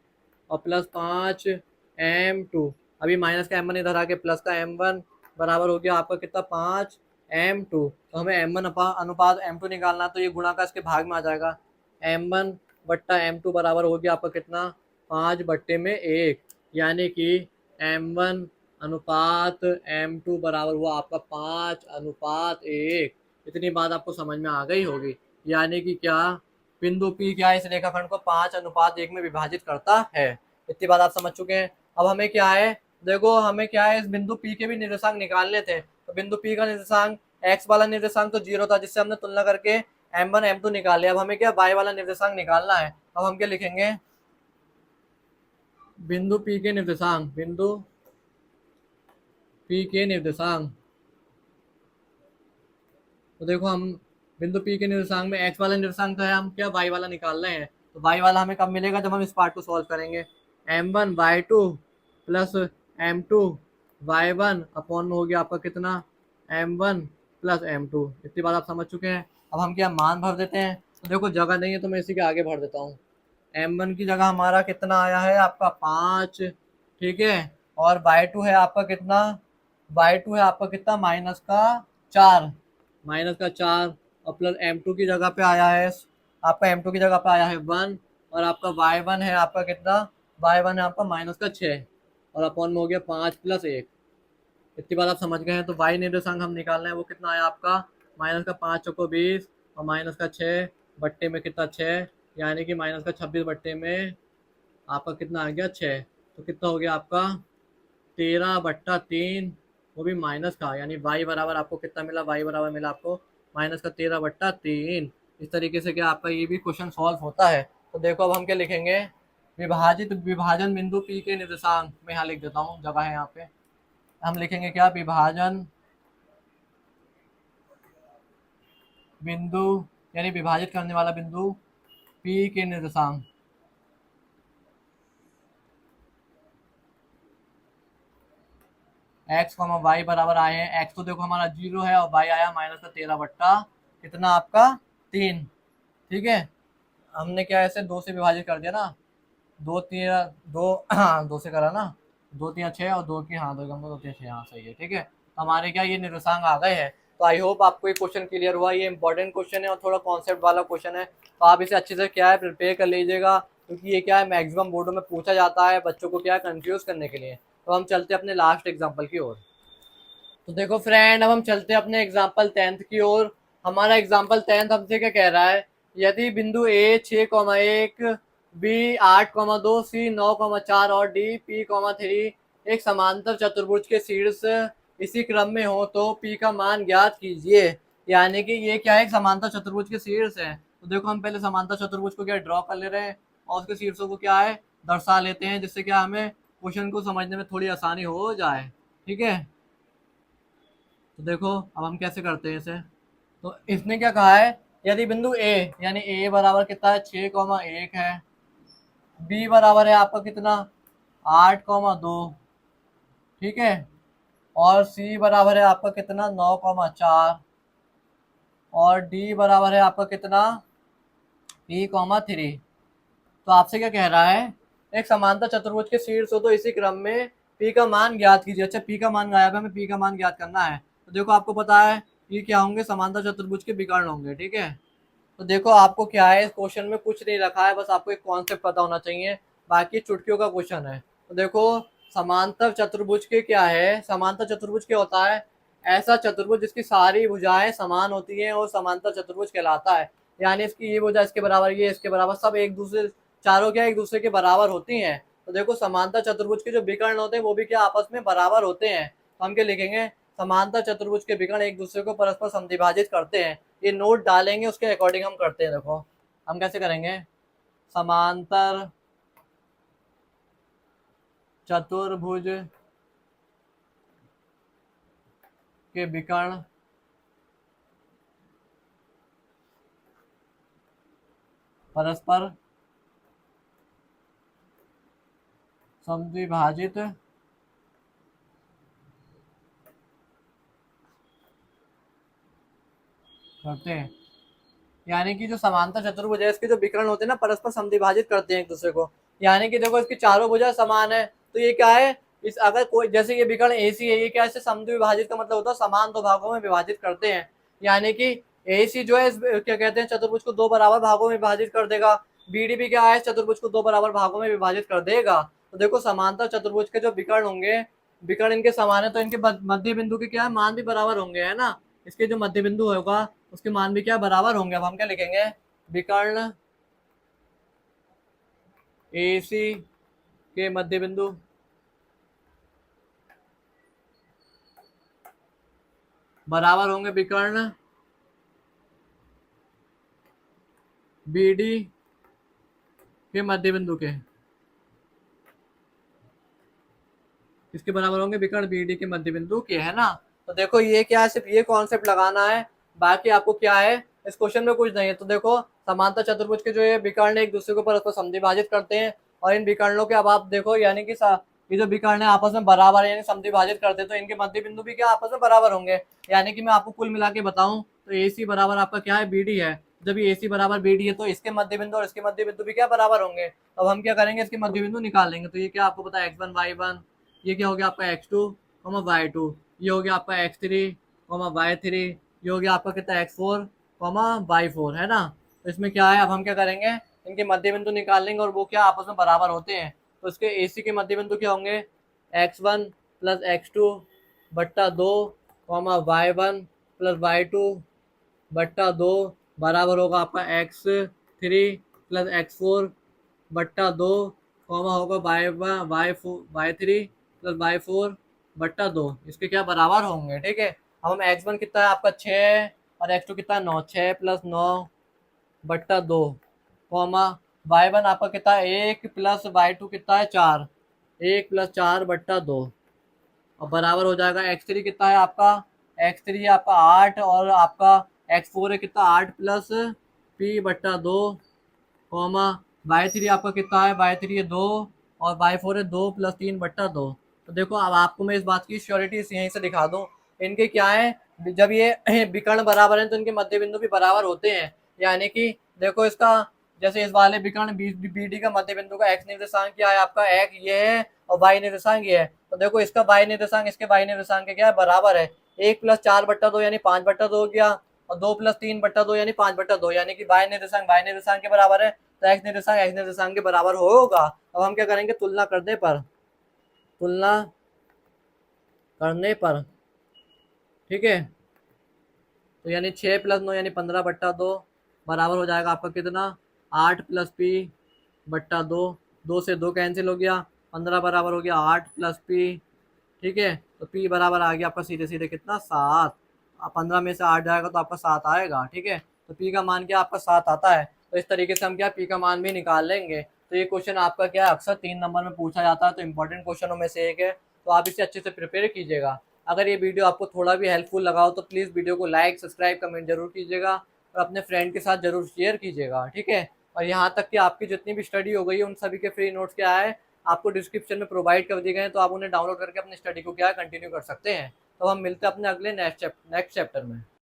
और प्लस 5m2, अभी माइनस का m1 इधर आके प्लस का m1 बराबर हो गया आपका कितना 5m2। तो हमें m1 अनुपात m2 निकालना, तो ये गुणा का इसके भाग में आ जाएगा, m1 बट्टा m2 बराबर हो गया आपका कितना 5/1, यानी कि m1 अनुपात m2 बराबर हुआ आपका 5:1। इतनी बात आपको समझ में आ गई होगी, यानी कि क्या बिंदु P क्या है इस रेखाखंड को 5:1 में विभाजित करता है। इतनी बात आप समझ चुके हैं। अब हमें क्या है, देखो हमें क्या है इस बिंदु P के भी निर्देशांक निकालने थे। तो बिंदु P का निर्देशांक x वाला निर्देशांक तो 0 था, जिससे हमने तुलना करके m1 m2 निकाले। अब हमें क्या y वाला निर्देशांक निकालना है। अब हम क्या लिखेंगे, बिंदु P के निर्देशांक, बिंदु P के निर्देशांक, तो देखो हम बिंदु P के निर्देशांक में x वाला निर्देशांक तो है, हम क्या y वाला निकाल रहे हैं। तो y वाला हमें कब मिलेगा, जब हम इस पार्ट को सॉल्व करेंगे, m1 y2 plus m2 y1 upon में हो गया आपका कितना m1 प्लस m2। इतनी बात आप समझ चुके हैं। अब हम क्या मान भर देते हैं। तो देखो जगह नहीं है तो मैं इसी के आगे भर देता हूँ। m1 की जगह हमारा कितना आया है आपका 5, ठीक है, और y2 है आपका कितना, y2 है आपका कितना -4, -4, और प्लस m2 की जगह पे आया है आपका m2 की जगह पे आया है 1, और आपका y1 है आपका कितना, y1 है आपका -6, और अपॉन में हो गया 5 + 1। इतनी बात आप समझ गए हैं। तो वाई निर्देशांक हम निकालना है, वो कितना आया आपका, माइनस का 5 चौको 20 और माइनस का 6 बट्टे में कितना 6, यानी कि माइनस का 26 बट्टे में आपका कितना आ गया 6। तो कितना हो गया आपका 13/3, वो भी माइनस का, यानी वाई बराबर आपको कितना मिला, वाई बराबर मिला आपको माइनस का 13/3। इस तरीके से क्या आपका ये भी क्वेश्चन सॉल्व होता है। तो देखो अब हम क्या लिखेंगे, विभाजित विभाजन बिंदु पी के निर्देशांक में यहाँ लिख देता हूँ, जगह है यहाँ पे। हम लिखेंगे क्या, विभाजन बिंदु यानी विभाजित करने वाला बिंदु पी के निर्देशांक। एक्स कॉमा वाई बराबर आए हैं, एक्स तो देखो हमारा 0 है और वाई आया माइनस का 13 कितना आपका 3। ठीक है, हमने क्या ऐसे 2 से विभाजित कर दिया ना, 2 हाँ 2 से करा ना, 2 3 6 और 2 की, हाँ 2 2 3 6, हाँ सही है। ठीक है, तो हमारे क्या ये निर्देशांक आ गए हैं। तो आई होप आपको ये क्वेश्चन क्लियर हुआ। ये इंपॉर्टेंट क्वेश्चन है और थोड़ा कॉन्सेप्ट वाला क्वेश्चन है, तो आप इसे अच्छे से क्या है प्रिपेयर कर लीजिएगा, क्योंकि ये क्या है मैक्सिमम बोर्डों में पूछा जाता है बच्चों को क्या है कंफ्यूज करने के लिए। तो हम चलते हैं अपने लास्ट एग्जाम्पल की ओर। तो देखो फ्रेंड, अब हम चलते हैं अपने एग्जाम्पल 10th की ओर। हमारा एग्जाम्पल 10th हमसे क्या कह रहा है, यदि बिंदु ए 6,1, बी 8,2, सी 9,4 और डी P,3 एक समांतर चतुर्भुज के शीर्ष इसी क्रम में हो तो P का मान ज्ञात कीजिए। यानी कि ये क्या है, एक समांतर चतुर्भुज के शीर्ष है। तो देखो हम पहले समांतर चतुर्भुज को क्या ड्रॉ कर ले रहे हैं और उसके शीर्षों को क्या है दर्शा लेते हैं, जिससे क्या हमें क्वेश्चन को समझने में थोड़ी आसानी हो जाए। ठीक है, तो देखो अब हम कैसे करते हैं इसे। तो इसने क्या कहा है, यदि बिंदु ए यानी ए बराबर कितना है 6,1 है, बी बराबर है आपका कितना 8,2, ठीक है, और सी बराबर है आपका कितना 9,4 और डी बराबर है आपका कितना P,3। तो आपसे क्या कह रहा है, एक समांतर चतुर्भुज के शीर्ष हो तो इसी क्रम में P का मान ज्ञात कीजिए। अच्छा P का मान गायब है, हमें P का मान ज्ञात करना है। तो देखो आपको पता है ये क्या होंगे, समांतर चतुर्भुज के विकर्ण होंगे। ठीक है, तो देखो आपको क्या है, इस क्वेश्चन में कुछ नहीं रखा है, बस आपको एक कॉन्सेप्ट पता होना चाहिए, बाकी चुटकियों का क्वेश्चन है। तो देखो समांतर चतुर्भुज के क्या है, समांतर चतुर्भुज क्या होता है, ऐसा चतुर्भुज जिसकी सारी भुजाएं समान होती हैं और समांतर चतुर्भुज कहलाता है। यानी इसकी ये भुजा इसके बराबर, ये इसके बराबर, सब एक दूसरे, चारों क्या एक दूसरे के बराबर होती हैं। तो देखो समांतर चतुर्भुज के जो विकर्ण होते हैं वो भी क्या आपस में बराबर होते हैं। तो हम क्या लिखेंगे, समांतर चतुर्भुज के विकर्ण एक दूसरे को परस्पर समद्विभाजित करते हैं। ये नोट डालेंगे, उसके अकॉर्डिंग हम करते हैं। देखो हम कैसे करेंगे, समांतर चतुर्भुज के विकर्ण परस्पर समद्विभाजित करते हैं। यानी कि जो समांतर चतुर्भुज है इसके जो विकर्ण होते हैं ना परस्पर समद्विभाजित करते हैं एक दूसरे को। यानी कि देखो इसकी चारों भुजा समान है, तो ये क्या है, इस अगर कोई जैसे ये विकर्ण AC है, ये क्या है समद्विभाजित का मतलब होता है समान दो भागों में विभाजित करते हैं। यानी कि AC जो है क्या कहते हैं चतुर्भुज को दो बराबर भागों में विभाजित कर देगा, BD भी क्या है चतुर्भुज को दो बराबर भागों में विभाजित कर देगा। तो देखो समांतर चतुर्भुज के जो विकर्ण होंगे, विकर्ण इनके समान है तो इनके मध्य बिंदु के क्या है मान भी बराबर होंगे, है ना। इसके जो मध्य बिंदु होगा उसके मान भी क्या बराबर होंगे। अब हम क्या लिखेंगे, विकर्ण AC के मध्य बिंदु बराबर होंगे विकर्ण BD के मध्य बिंदु के, किसके बराबर होंगे, विकर्ण BD के मध्य बिंदु के, है ना। तो देखो ये क्या है, सिर्फ ये कॉन्सेप्ट लगाना है, बाकी आपको क्या है इस क्वेश्चन में कुछ नहीं है। तो देखो समांतर चतुर्भुज के जो ये विकर्ण एक दूसरे को परस्पर समद्विभाजित करते हैं और इन विकर्णों के अब आप देखो यानी कि ये जो विकर्ण है आपस में बराबर है यानी समद्विभाजित करते हैं, तो इनके मध्य बिंदु भी क्या आपस में बराबर होंगे। यानी कि मैं आपको कुल मिला के बताऊं तो AC बराबर आपका क्या है BD है। जब ये AC बराबर BD है तो इसके मध्य बिंदु और इसके मध्य बिंदु भी क्या बराबर होंगे। अब हम क्या करेंगे, इसके मध्य बिंदु निकाल लेंगे। तो ये क्या आपको पता है X1 Y1, ये क्या हो गया आपका X2, Y2, ये हो गया आपका X3, Y3, ये हो गया आपका कितना X4, Y4, है ना। तो इसमें क्या है, अब हम क्या करेंगे, इनके मध्य बिंदु निकाल लेंगे और वो क्या आपस में बराबर होते हैं। तो इसके AC के मध्य बिंदु क्या होंगे, X1 + X2 बट्टा 2 कॉमा y1 प्लस y2 बट्टा 2 बराबर होगा आपका x3 प्लस x4 बट्टा 2 कॉमा होगा y3 प्लस y4 बट्टा 2। इसके क्या बराबर होंगे, ठीक है। अब हम x1 कितना है आपका 6 और x2 कितना है 9, 6 प्लस 9 बट्टा 2 कॉमा y1 आपका कितना है 1 प्लस y2 कितना है 4, 1 प्लस 4 बट्टा 2 और बराबर हो जाएगा x3 कितना है आपका, x3 है आपका 8 और आपका x4 है कितना 8 प्लस p बट्टा 2 कॉमा y3 आपका कितना है, y3 है 2 और y4 है 2 प्लस 3 बट्टा 2। तो देखो अब आपको मैं इस बात की श्योरिटी यहीं से दिखा दूं, इनके क्या है, जब ये विकर्ण बराबर हैं तो इनके मध्य बिंदु भी बराबर होते हैं। यानी कि देखो इसका, जैसे इस वाले विकर्ण बी डी का मध्य बिंदु का x निर्देशांक क्या है आपका, x ये है और y निर्देशांक ये है। तो देखो इसका y निर्देशांक इसके y निर्देशांक के क्या है बराबर है, 1 प्लस 4 बट्टा 2 यानी 5 बट्टा 2 हो गया और 2 प्लस 3 बट्टा 2 यानी 5 बट्टा 2, यानी कि y निर्देशांक के बराबर है तो x निर्देशांक के बराबर होगा। अब हम क्या करेंगे, तुलना करने पर ठीक है। तो यानी 6 प्लस 9 यानी 15 बट्टा 2 बराबर हो जाएगा आपका कितना, 8 प्लस पी बट्टा 2, 2 से 2 कैंसिल हो गया, 15 बराबर हो गया 8 प्लस पी, ठीक है। तो पी बराबर आ गया आपका सीधे सीधे कितना 7, 15 में से 8 जाएगा तो आपका 7 आएगा, ठीक है। तो पी का मान क्या आपका 7 आता है। तो इस तरीके से हम क्या पी का मान भी निकाल लेंगे। तो ये क्वेश्चन आपका क्या है अक्सर 3 नंबर में पूछा जाता है, तो इंपॉर्टेंट क्वेश्चनों में से एक है, तो आप इसे अच्छे से प्रिपेयर कीजिएगा। अगर ये वीडियो आपको थोड़ा भी हेल्पफुल लगा हो तो प्लीज़ वीडियो को लाइक सब्सक्राइब कमेंट जरूर कीजिएगा और अपने फ्रेंड के साथ जरूर शेयर कीजिएगा, ठीक है। और यहाँ तक कि आपकी जितनी भी स्टडी हो गई है उन सभी के फ्री नोट्स क्या है आपको डिस्क्रिप्शन में प्रोवाइड कर दिए गए हैं, तो आप उन्हें डाउनलोड करके अपनी स्टडी को क्या कंटिन्यू कर सकते हैं। तो हम मिलते हैं अपने अगले नेक्स्ट चैप्टर में।